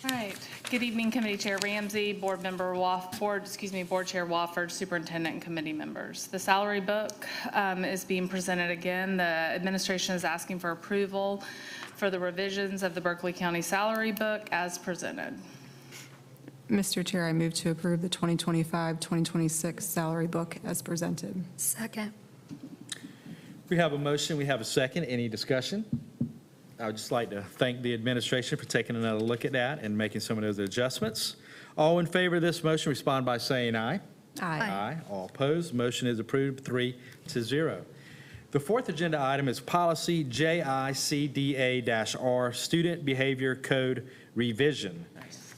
All right. Good evening, Committee Chair Ramsey, Board Chair Wofford, Superintendent, and committee members. The salary book is being presented again. The administration is asking for approval for the revisions of the Berkeley County salary book as presented. Mr. Chair, I move to approve the 2025-2026 salary book as presented. Second. We have a motion, we have a second. Any discussion? I would just like to thank the administration for taking another look at that and making some of those adjustments. All in favor of this motion, respond by saying aye. Aye. Aye. All opposed, motion is approved 3-0. The fourth agenda item is policy JICDA-R, Student Behavior Code Revision.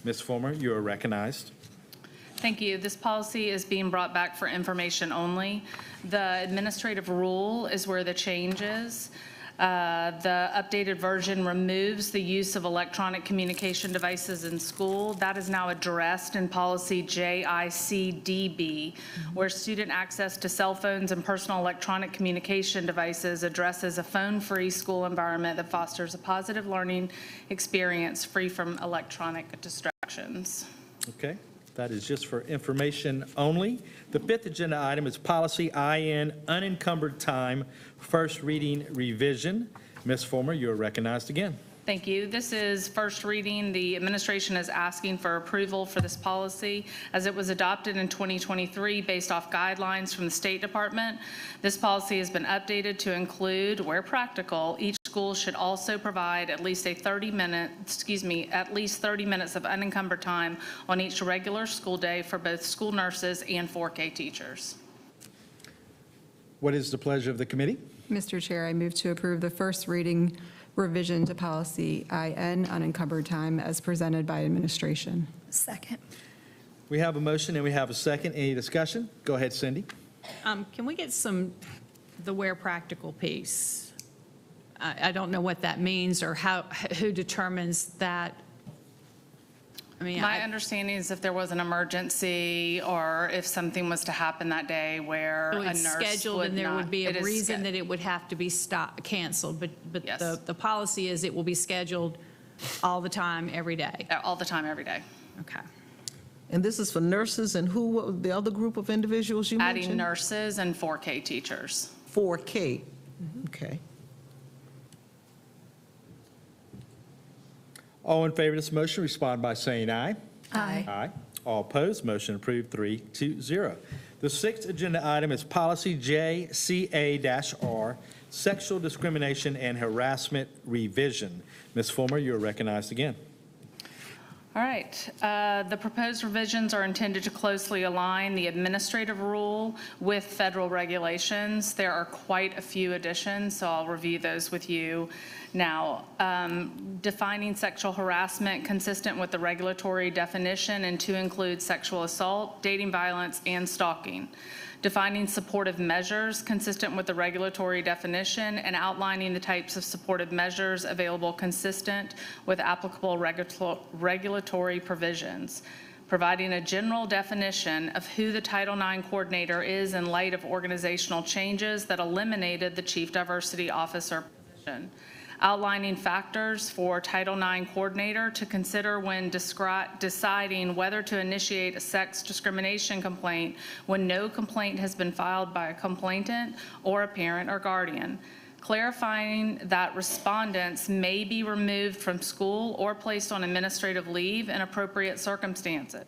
Ms. Fulmer, you are recognized. Thank you. This policy is being brought back for information only. The administrative rule is where the change is. The updated version removes the use of electronic communication devices in school. That is now addressed in policy JICDB, where student access to cell phones and personal electronic communication devices addresses a phone-free school environment that fosters a positive learning experience free from electronic distractions. Okay. That is just for information only. The fifth agenda item is policy IN, unencumbered time, first reading revision. Ms. Fulmer, you are recognized again. Thank you. This is first reading. The administration is asking for approval for this policy as it was adopted in 2023 based off guidelines from the State Department. This policy has been updated to include, where practical, each school should also provide at least at least 30 minutes of unencumbered time on each regular school day for both school nurses and 4K teachers. What is the pleasure of the committee? Mr. Chair, I move to approve the first reading revision to policy IN, unencumbered time, as presented by administration. Second. We have a motion and we have a second. Any discussion? Go ahead, Cindy. Can we get the where practical piece? I don't know what that means or who determines that. I mean, My understanding is if there was an emergency or if something was to happen that day where a it's nurse scheduled would and there not- would be it a is reason that it would have to be canceled, but Yes. the policy is it will be scheduled all the time, every day. all the time, every day. Okay. And this is for nurses and who, what was the other group of individuals you mentioned? Adding nurses and 4K teachers. 4K, okay. All in favor of this motion, respond by saying aye. Aye. Aye. All opposed, motion approved 3-0. The sixth agenda item is policy JCA-R, sexual discrimination and harassment revision. Ms. Fulmer, you are recognized again. All right. The proposed revisions are intended to closely align the administrative rule with federal regulations. There are quite a few additions, so I'll review those with you now. Defining sexual harassment consistent with the regulatory definition and to include sexual assault, dating violence, and stalking. Defining supportive measures consistent with the regulatory definition and outlining the types of supportive measures available consistent with applicable regulatory provisions. Providing a general definition of who the Title IX coordinator is in light of organizational changes that eliminated the Chief Diversity Officer position. Outlining factors for Title IX coordinator to consider when deciding whether to initiate a sex discrimination complaint when no complaint has been filed by a complainant or a parent or guardian. Clarifying that respondents may be removed from school or placed on administrative leave in appropriate circumstances.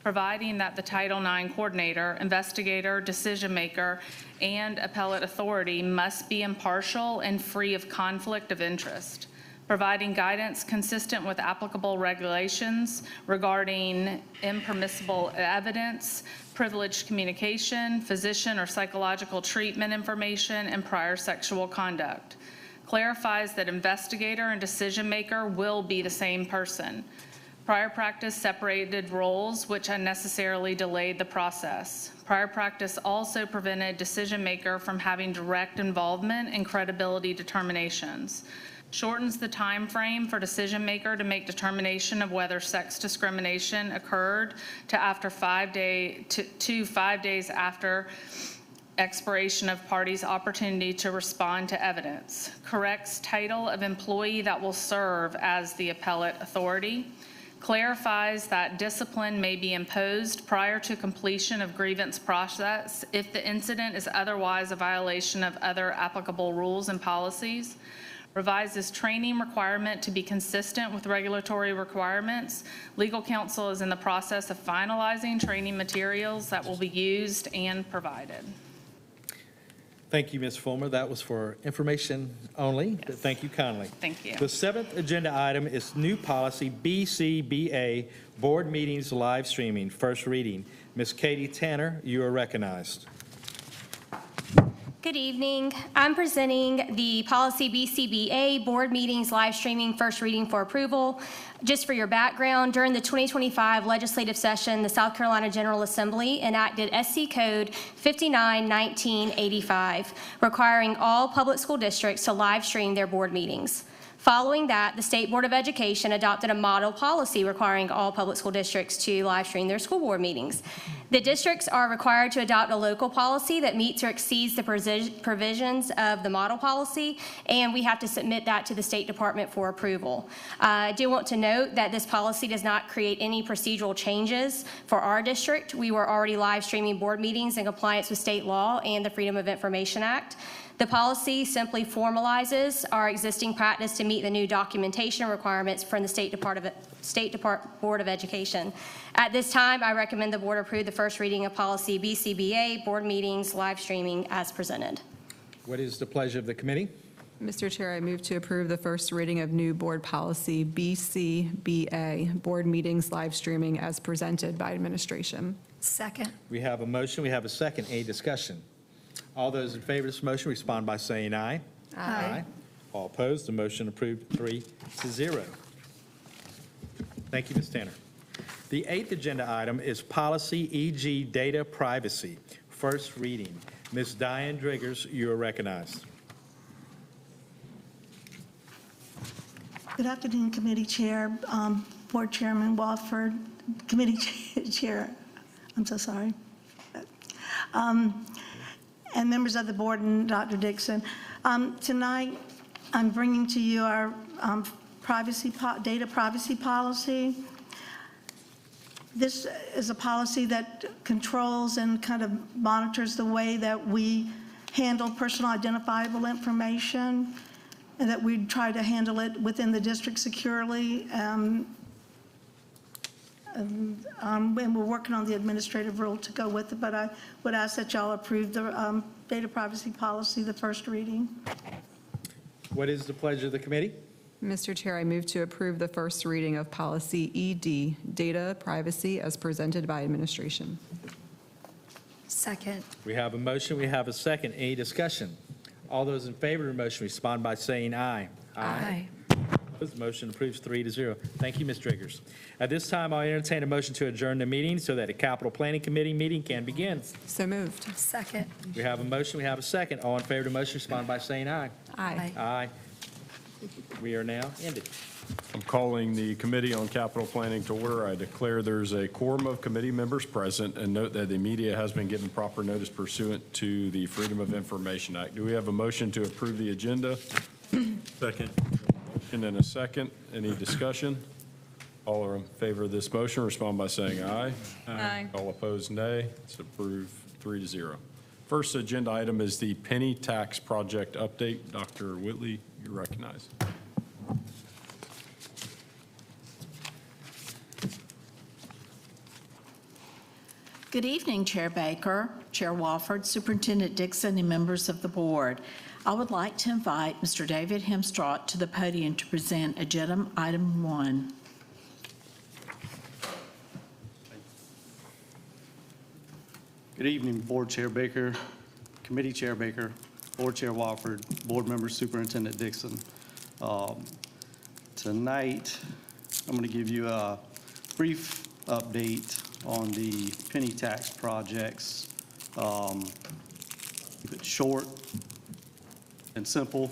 Providing that the Title IX coordinator, investigator, decision maker, and appellate authority must be impartial and free of conflict of interest. Providing guidance consistent with applicable regulations regarding impermissible evidence, privileged communication, physician or psychological treatment information, and prior sexual conduct. Clarifies that investigator and decision maker will be the same person. Prior practice separated roles, which unnecessarily delayed the process. Prior practice also prevented decision maker from having direct involvement in credibility determinations. Shortens the time frame for decision maker to make determination of whether sex discrimination occurred to 5 days after expiration of parties' opportunity to respond to evidence. Corrects title of employee that will serve as the appellate authority. Clarifies that discipline may be imposed prior to completion of grievance process if the incident is otherwise a violation of other applicable rules and policies. Revises training requirement to be consistent with regulatory requirements. Legal counsel is in the process of finalizing training materials that will be used and provided. Thank you, Ms. Fulmer. That was for information only, but thank you kindly. Thank you. The seventh agenda item is new policy BCBA, board meetings live streaming, first reading. Ms. Katie Tanner, you are recognized. Good evening. I'm presenting the policy BCBA, board meetings live streaming, first reading for approval. Just for your background, during the 2025 legislative session, the South Carolina General Assembly enacted SC Code 59-1985, requiring all public school districts to live stream their board meetings. Following that, the State Board of Education adopted a model policy requiring all public school districts to live stream their school board meetings. The districts are required to adopt a local policy that meets or exceeds the provisions of the model policy, and we have to submit that to the State Department for approval. I do want to note that this policy does not create any procedural changes for our district. We were already live streaming board meetings in compliance with state law and the Freedom of Information Act. The policy simply formalizes our existing practice to meet the new documentation requirements from the State Board of Education. At this time, I recommend the board approve the first reading of policy BCBA, board meetings, live streaming as presented. What is the pleasure of the committee? Mr. Chair, I move to approve the first reading of new board policy BCBA, board meetings live streaming as presented by administration. Second. We have a motion, we have a second. Any discussion? All those in favor of this motion respond by saying aye. Aye. All opposed, the motion approved 3-0. Thank you, Ms. Tanner. The 8th agenda item is policy EG data privacy, first reading. Ms. Diane Driggers, you are recognized. Good afternoon, Committee Chair, Board Chairman Wofford, Committee Chair, I'm so sorry, and members of the board and Dr. Dixon. Tonight, I'm bringing to you our data privacy policy. This is a policy that controls and kind of monitors the way that we handle personal identifiable information, and that we try to handle it within the district securely. And we're working on the administrative rule to go with it, but I would ask that y'all approve the data privacy policy, the first reading. What is the pleasure of the committee? Mr. Chair, I move to approve the first reading of policy ED, data privacy as presented by administration. Second. We have a motion, we have a second. Any discussion? All those in favor of the motion respond by saying aye. Aye. This motion approves 3-0. Thank you, Ms. Driggers. At this time, I'll entertain a motion to adjourn the meeting so that a capital planning committee meeting can begin. So moved. Second. We have a motion, we have a second. All in favor of the motion respond by saying aye. Aye. Aye. We are now ended. I'm calling the Committee on Capital Planning to order. I declare there's a quorum of committee members present, and note that the media has been given proper notice pursuant to the Freedom of Information Act. Do we have a motion to approve the agenda? Second. And then a second. Any discussion? All are in favor of this motion, respond by saying aye. Aye. All opposed, nay. It's approved 3-0. First agenda item is the penny tax project update. Dr. Whitley, you're recognized. Good evening, Chair Baker, Chair Wofford, Superintendent Dixon, and members of the board. I would like to invite Mr. David Hemstraught to the podium to present agenda item 1. Good evening, Board Chair Baker, Committee Chair Baker, Board Chair Wofford, Board Member Superintendent Dixon. Tonight, I'm going to give you a brief update on the penny tax projects. Keep it short and simple.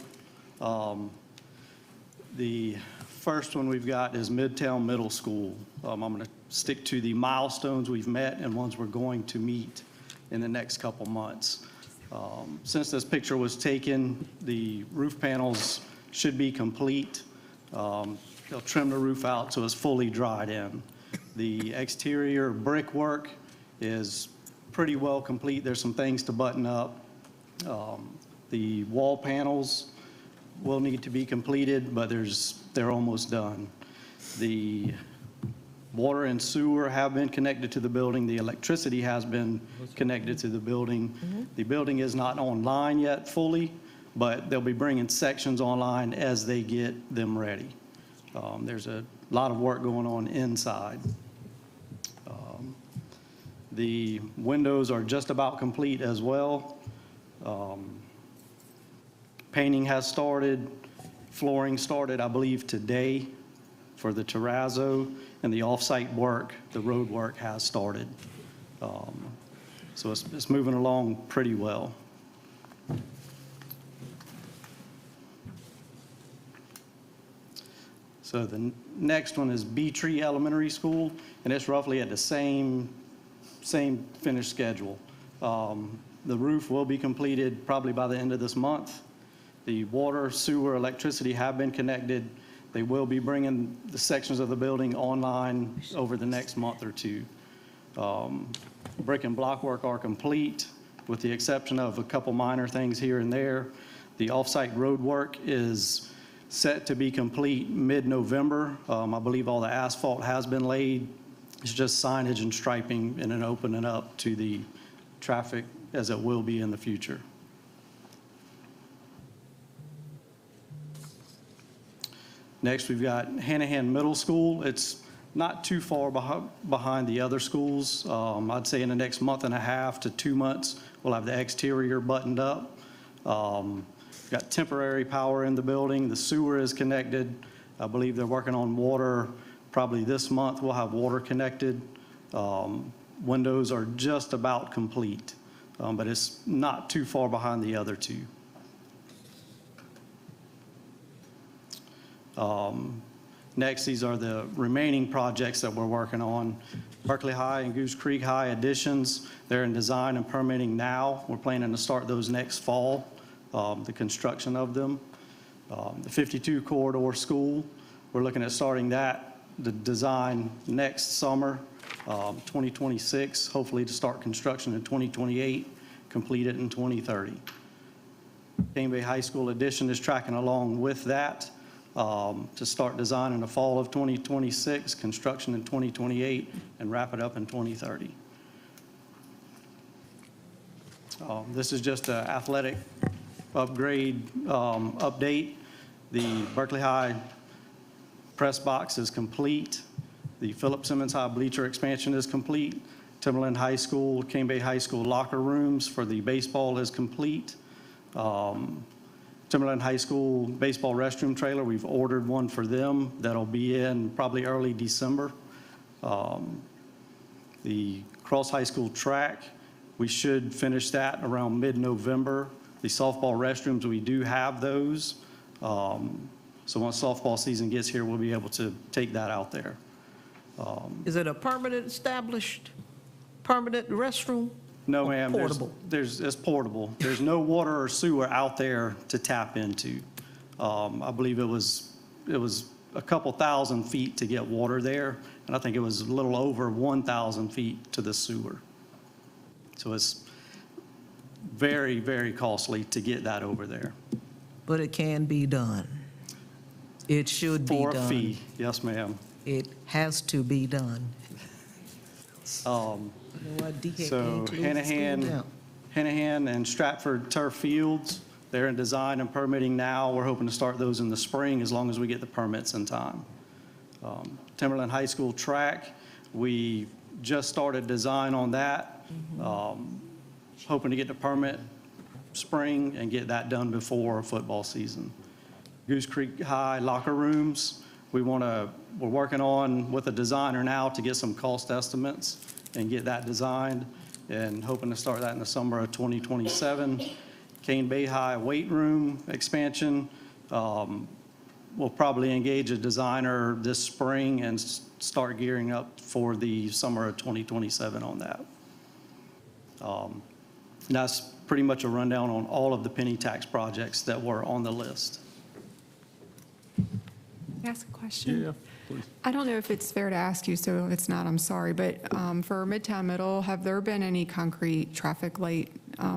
The first one we've got is Midtown Middle School. I'm going to stick to the milestones we've met and ones we're going to meet in the next couple months. Since this picture was taken, the roof panels should be complete. They'll trim the roof out so it's fully dried in. The exterior brickwork is pretty well complete. There's some things to button up. The wall panels will need to be completed, but they're almost done. The water and sewer have been connected to the building. The electricity has been connected to the building. The building is not online yet fully, but they'll be bringing sections online as they get them ready. There's a lot of work going on inside. The windows are just about complete as well. Painting has started. Flooring started, I believe, today for the terrazzo, and the off-site work, the road work has started. So it's moving along pretty well. So the next one is Bee Tree Elementary School, and it's roughly at the same finish schedule. The roof will be completed probably by the end of this month. The water, sewer, electricity have been connected. They will be bringing the sections of the building online over the next month or two. Brick and block work are complete, with the exception of a couple minor things here and there. The off-site road work is set to be complete mid-November. I believe all the asphalt has been laid. It's just signage and striping and then opening up to the traffic as it will be in the future. Next, we've got Hanahan Middle School. It's not too far behind the other schools. I'd say in the next month and a half to 2 months, we'll have the exterior buttoned up. Got temporary power in the building. The sewer is connected. I believe they're working on water. Probably this month we'll have water connected. Windows are just about complete, but it's not too far behind the other two. Next, these are the remaining projects that we're working on. Berkeley High and Goose Creek High additions, they're in design and permitting now. We're planning to start those next fall, the construction of them. The 52 Corridor School, we're looking at starting that, the design next summer, 2026, hopefully to start construction in 2028, complete it in 2030. Cane Bay High School addition is tracking along with that. To start design in the fall of 2026, construction in 2028, and wrap it up in 2030. This is just an athletic upgrade update. The Berkeley High press box is complete. The Philip Simmons High bleacher expansion is complete. Timberland High School, Cane Bay High School locker rooms for the baseball is complete. Timberland High School baseball restroom trailer, we've ordered one for them. That'll be in probably early December. The Cross High School track, we should finish that around mid-November. The softball restrooms, we do have those. So once softball season gets here, we'll be able to take that out there. Is it a permanent established, permanent restroom? No, ma'am. Portable. It's portable. There's no water or sewer out there to tap into. I believe it was a couple thousand feet to get water there, and I think it was a little over 1,000 feet to the sewer. So it's very, very costly to get that over there. But it can be done. It should be done. For a fee, yes, ma'am. It has to be done. So Hanahan and Stratford turf fields, they're in design and permitting now. We're hoping to start those in the spring as long as we get the permits in time. Timberland High School track, we just started design on that. Hoping to get the permit spring and get that done before football season. Goose Creek High locker rooms, we're working on with a designer now to get some cost estimates and get that designed, and hoping to start that in the summer of 2027. Cane Bay High weight room expansion, we'll probably engage a designer this spring and start gearing up for the summer of 2027 on that. That's pretty much a rundown on all of the penny tax projects that were on the list. Can I ask a question? Yeah, please. I don't know if it's fair to ask you, so if it's not, I'm sorry, but for Midtown Middle, have there been any concrete traffic light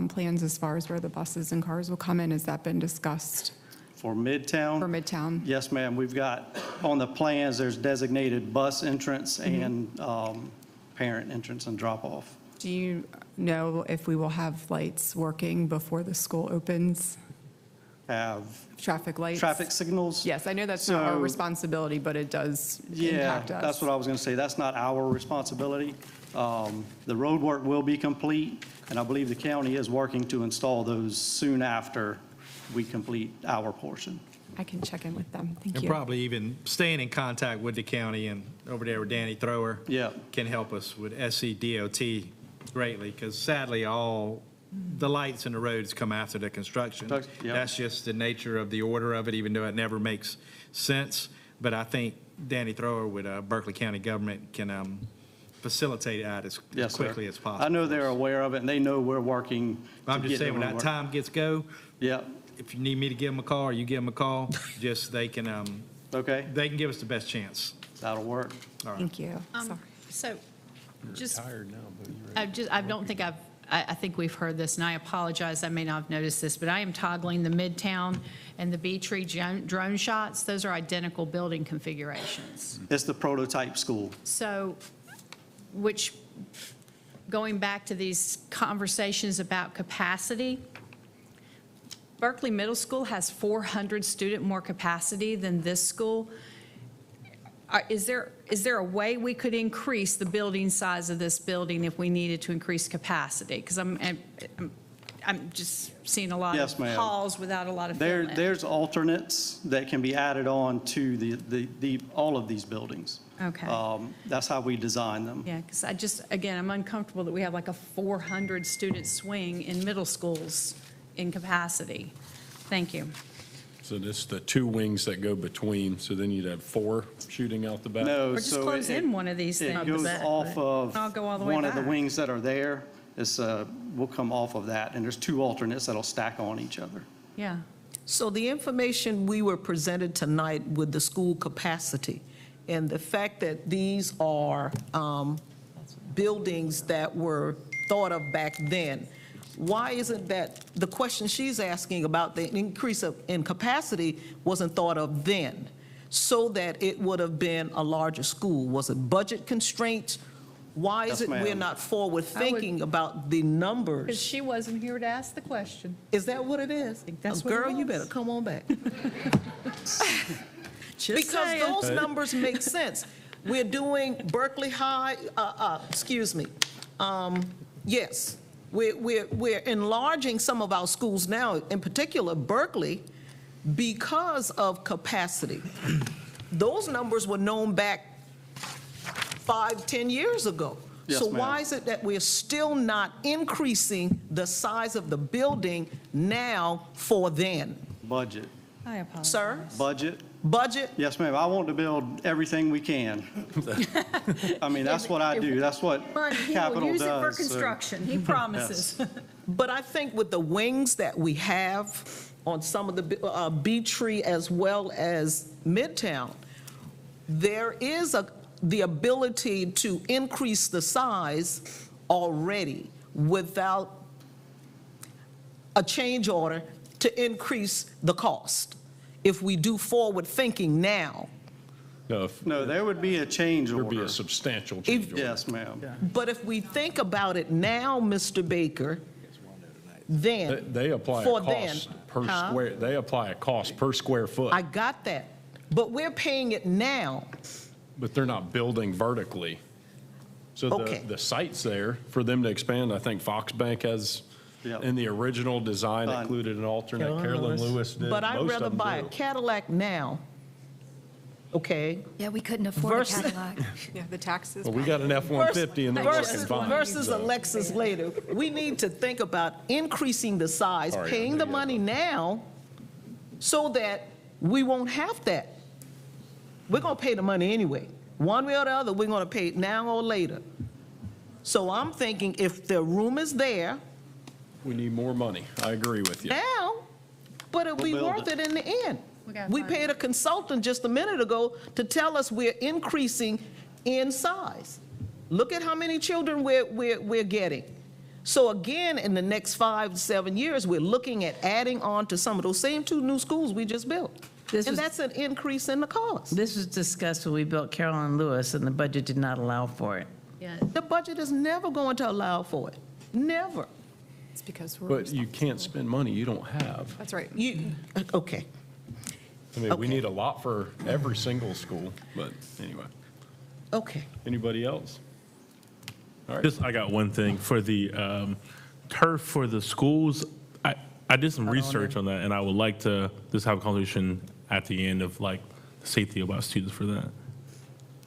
plans as far as where the buses and cars will come in? Has that been discussed? For Midtown? For Midtown? Yes, ma'am. We've got, on the plans, there's designated bus entrance and parent entrance and drop-off. Do you know if we will have lights working before the school opens? Have traffic lights? Traffic signals? Yes, I know that's not our responsibility, but it does impact us. That's what I was going to say. That's not our responsibility. The road work will be complete, and I believe the county is working to install those soon after we complete our portion. I can check in with them. Thank And you. probably even staying in contact with the county and over there with Danny Thrower can help us with SCDOT greatly, because sadly, all the lights in the roads come after the construction. Yep. That's just the nature of the order of it, even though it never makes sense. but I think Danny Thrower with Berkeley County Government can facilitate that as Yes, sir. quickly as possible. I know they're aware of it, and they know we're working. I'm to just get saying, when them that to work. time gets go, Yeah, if you need me to give them a call or you give them a call, just they can, okay, they can give us the best chance. that'll work. All right. Thank you. Sorry. So just, Tired now, but you're ready. I don't think I think we've heard this, and I apologize, I may not have noticed this, but I am toggling the Midtown and the B-Tree drone shots. Those are identical building configurations. It's the prototype school. So, which, going back to these conversations about capacity, Berkeley Middle School has 400 student more capacity than this school. Is there a way we could increase the building size of this building if we needed to increase capacity? Because I'm just seeing a lot Yes, of ma'am. halls without a lot of There, fill-in. there's alternates that can be added on to all of these buildings. Okay. That's how we design them. Yeah, because again, I'm uncomfortable that we have like a 400 student swing in middle schools in capacity. Thank you. So this the two wings that go between, so then you'd have 4 shooting out the back? No, Or just so close in one of these things. It goes off of I'll go all the way one of the back. wings that are there. It's, we'll come off of that, and there's 2 alternates that'll stack on each other. Yeah. So the information we were presented tonight with the school capacity and the fact that these are buildings that were thought of back then, why isn't that, the question she's asking about the increase in capacity wasn't thought of then, so that it would have been a larger school? Was it budget constraints? Why is Yes, it we're ma'am. not forward thinking about the numbers? Because she wasn't here to ask the question. Is that what it is? that's what it Girl, you was. better come on back. Just Because saying. those numbers make sense. We're doing Berkeley High, yes, we're enlarging some of our schools now, in particular Berkeley, because of capacity. Those numbers were known back 5-10 years ago. Yes, So ma'am. why is it that we're still not increasing the size of the building now for then? Budget. I apologize. Sir, Budget? budget? Yes, ma'am. I want to build everything we can. I mean, that's what I do. That's what Money, he will capital use it for does. so- construction, he promises. But I think with the wings that we have on some of the B-Tree as well as Midtown, there is the ability to increase the size already without a change order to increase the cost, if we do forward thinking now. No, there would be a change order. There'd be a substantial change order. Yes, ma'am. But if we think about it now, Mr. Baker, then. They apply a for cost then, per huh? square, they apply a cost per square foot, I got that. But we're paying it now. but they're not building vertically. So Okay. the site's there for them to expand. I think Fox Bank has, Yep. in the original design, Fine. included an alternate. Carolyn Carolyn Lewis. Lewis did. But I'd Most rather of them buy a do. Cadillac now, okay? Yeah, we couldn't afford a Versus- Cadillac. Yeah, the taxes. Well, we got an F-150 and they're working fine. Versus a so. Lexus later. We need to think about increasing the size, Sorry, I paying know the you money now so that we won't have that. We're going to pay the money anyway. One way or the other, we're going to pay it now or later. So I'm thinking if the room is there We need more money. I agree with you. now, but it'll be We'll build worth it in the end. gotta We find paid a consultant just a minute ago to tell us we're increasing in size. Look at how many children we're getting. So again, in the next 5 to 7 years, we're looking at adding on to some of those same 2 new schools we just built. And that's an increase in the cost. This was discussed when we built Carolyn Lewis, and the budget did not allow for it. Yeah. The budget is never going to allow for it. Never. It's because we're. But you can't spend money you don't have. That's right. Okay. I mean, we Okay. need a lot for every single school, but anyway. Okay. Anybody else? All right. Just, I got one thing. For the turf for the schools, I did some research on that, and I would like to just have a conversation at the end of like safety about students for that.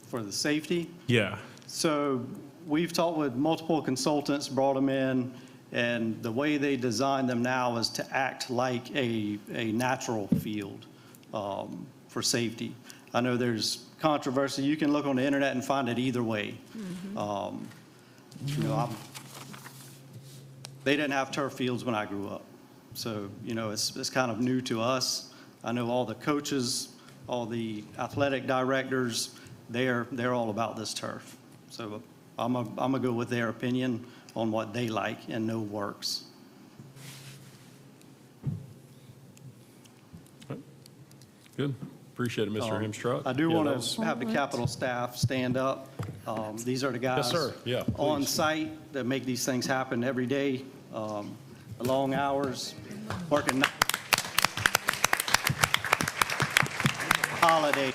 For the safety? Yeah. So we've talked with multiple consultants, brought them in, and the way they design them now is to act like a natural field for safety. I know there's controversy. You can look on the internet and find it either way. You know, they didn't have turf fields when I grew up. So, you know, it's kind of new to us. I know all the coaches, all the athletic directors, they're all about this turf. So I'm gonna go with their opinion on what they like and know works. Good. Appreciate it, Mr. Hemstrut. I do Yeah, want that was- to have the Capitol staff stand up. These are the guys Yes, sir. Yeah, on please. site that make these things happen every day, the long hours, working holiday.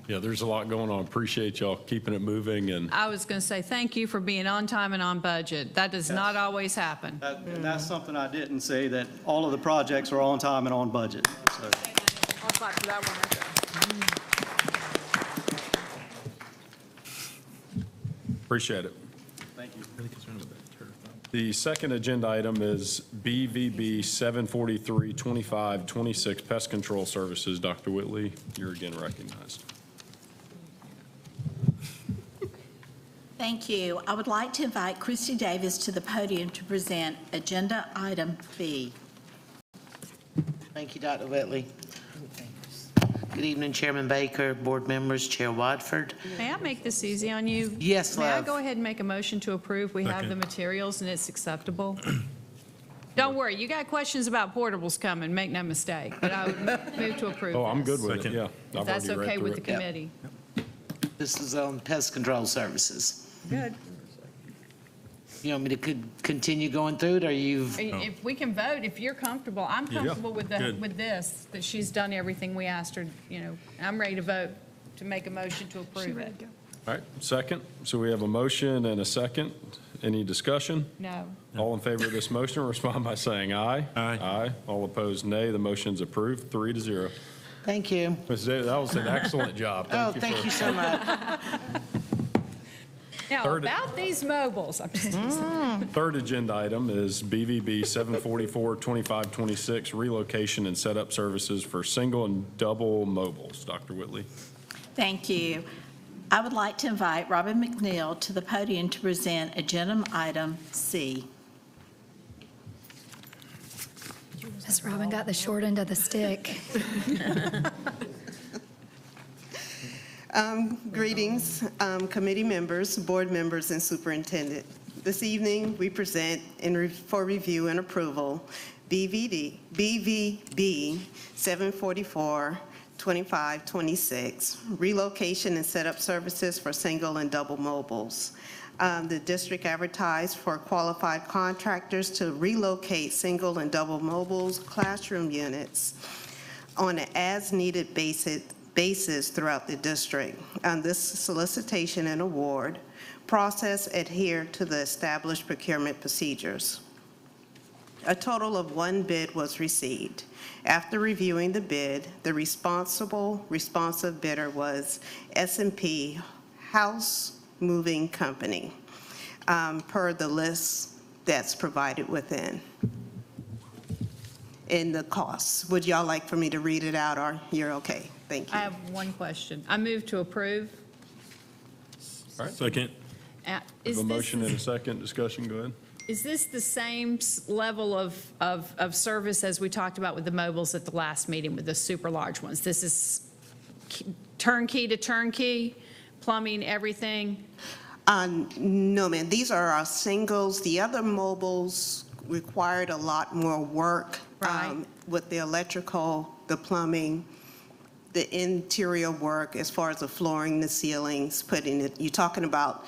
Yeah, there's a lot going on. Appreciate y'all keeping it moving and I was going to say, thank you for being on time and on budget. That does not always happen. And that's something I didn't say, that all of the projects are on time and on budget. So, I'll clap for that one right there. appreciate it. thank you. The second agenda item is BVB 743-2526 Pest Control Services. Dr. Whitley, you're again recognized. Thank you. I would like to invite Christy Davis to the podium to present Agenda Item B. Thank you, Dr. Whitley. Good evening, Chairman Baker, board members, Chair Watford. May I make this easy on you? Yes, May I love. go ahead and make a motion to approve? We have the materials and it's acceptable. Don't worry, you got questions about portables coming, make no mistake, but I would move to approve Oh, I'm this. good with it, yeah. If that's okay with the committee. This is on pest control services. Good. You want me to continue going through it, or you've? If we can vote, if you're comfortable, I'm Yeah. comfortable with Good. with this, that she's done everything we asked her, you know. I'm ready to vote, to make a motion to approve it. All right, second. So we have a motion and a second. Any discussion? No. All in favor of this motion, respond by saying aye. Aye. Aye. All opposed, nay. The motion's approved, 3-0. Thank you. Ms. Davis, that was an excellent job. Thank you so much. Now, Third- about these mobiles, I'm just teasing. Third agenda item is BVB 744-2526 relocation and setup services for single and double mobiles. Dr. Whitley. Thank you. I would like to invite Robin McNeil to the podium to present Agenda Item C. Ms. Robin got the short end of the stick. Greetings, committee members, board members, and superintendent. This evening, we present for review and approval BVB 744-2526, relocation and setup services for single and double mobiles. The district advertised for qualified contractors to relocate single and double mobiles classroom units on an as-needed basis throughout the district. This solicitation and award process adhere to the established procurement procedures. A total of 1 bid was received. After reviewing the bid, the responsive bidder was S&P House Moving Company, per the list that's provided within. And the costs. Would y'all like for me to read it out, or you're okay? Thank you. I have one question. I move to approve. All right. Second. Is A this, motion and a second. Discussion, go ahead. is this the same level of service as we talked about with the mobiles at the last meeting with the super large ones? This is turnkey to turnkey, plumbing, everything? No, ma'am. These are our singles. The other mobiles required a lot more work with the electrical, the plumbing, the interior work as far as the flooring, the ceilings, putting it. You're talking about,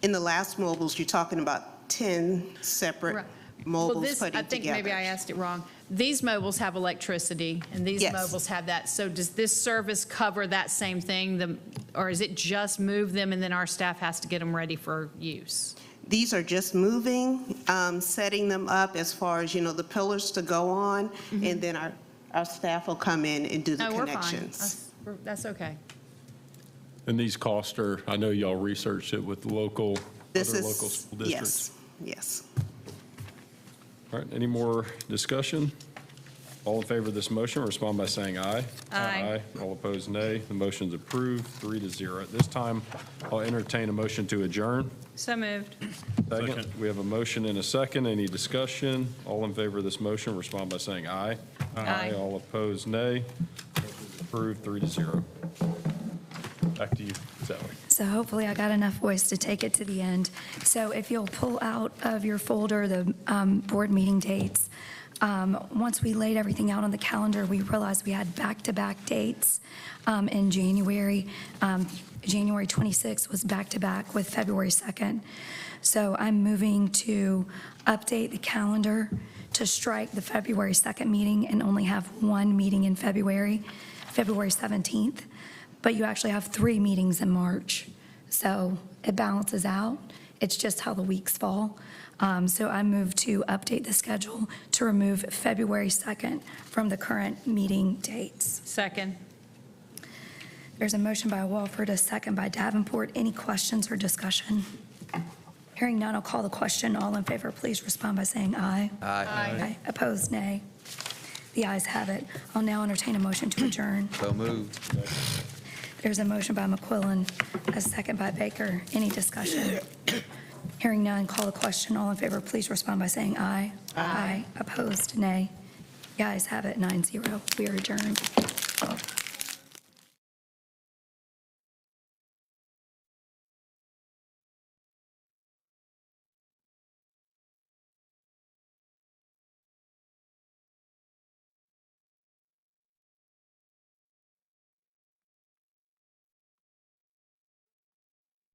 in the last mobiles, you're talking about 10 separate mobiles Well, this, putting I think together. maybe I asked it wrong. These mobiles have electricity, and these Yes. mobiles have that. So does this service cover that same thing, or is it just move them and then our staff has to get them ready for use? These are just moving, setting them up as far as, the pillars to go on, and then our staff will come in and do the No, we're fine. connections. That's okay. And these costs are, I know y'all researched it with local, This other is, local school districts. yes. All right, any more discussion? All in favor of this motion, respond by saying aye. Aye. All opposed, nay. The motion's approved, 3-0. At this time, I'll entertain a motion to adjourn. So moved. Second. We have a motion and a second. Any discussion? All in favor of this motion, respond by saying aye. Aye. All opposed, nay. Motion's approved, 3-0. Back to you, Sally. So hopefully I got enough voice to take it to the end. So if you'll pull out of your folder the board meeting dates, once we laid everything out on the calendar, we realized we had back-to-back dates in January. January 26th was back-to-back with February 2nd. So I'm moving to update the calendar to strike the February 2nd meeting and only have one meeting in February, February 17th. But you actually have 3 meetings in March. So it balances out. It's just how the weeks fall. So I moved to update the schedule to remove February 2nd from the current meeting dates. Second. There's a motion by Walford, a second by Davenport. Any questions or discussion? Hearing none, I'll call the question. All in favor, please respond by saying aye. Aye. Opposed, nay. The ayes have it. I'll now entertain a motion to adjourn. So moved. There's a motion by McQuillan, a second by Baker. Any discussion? Hearing none, call the question. All in favor, please respond by saying aye. Aye. Opposed, nay. The ayes have it, 9-0. We are adjourned.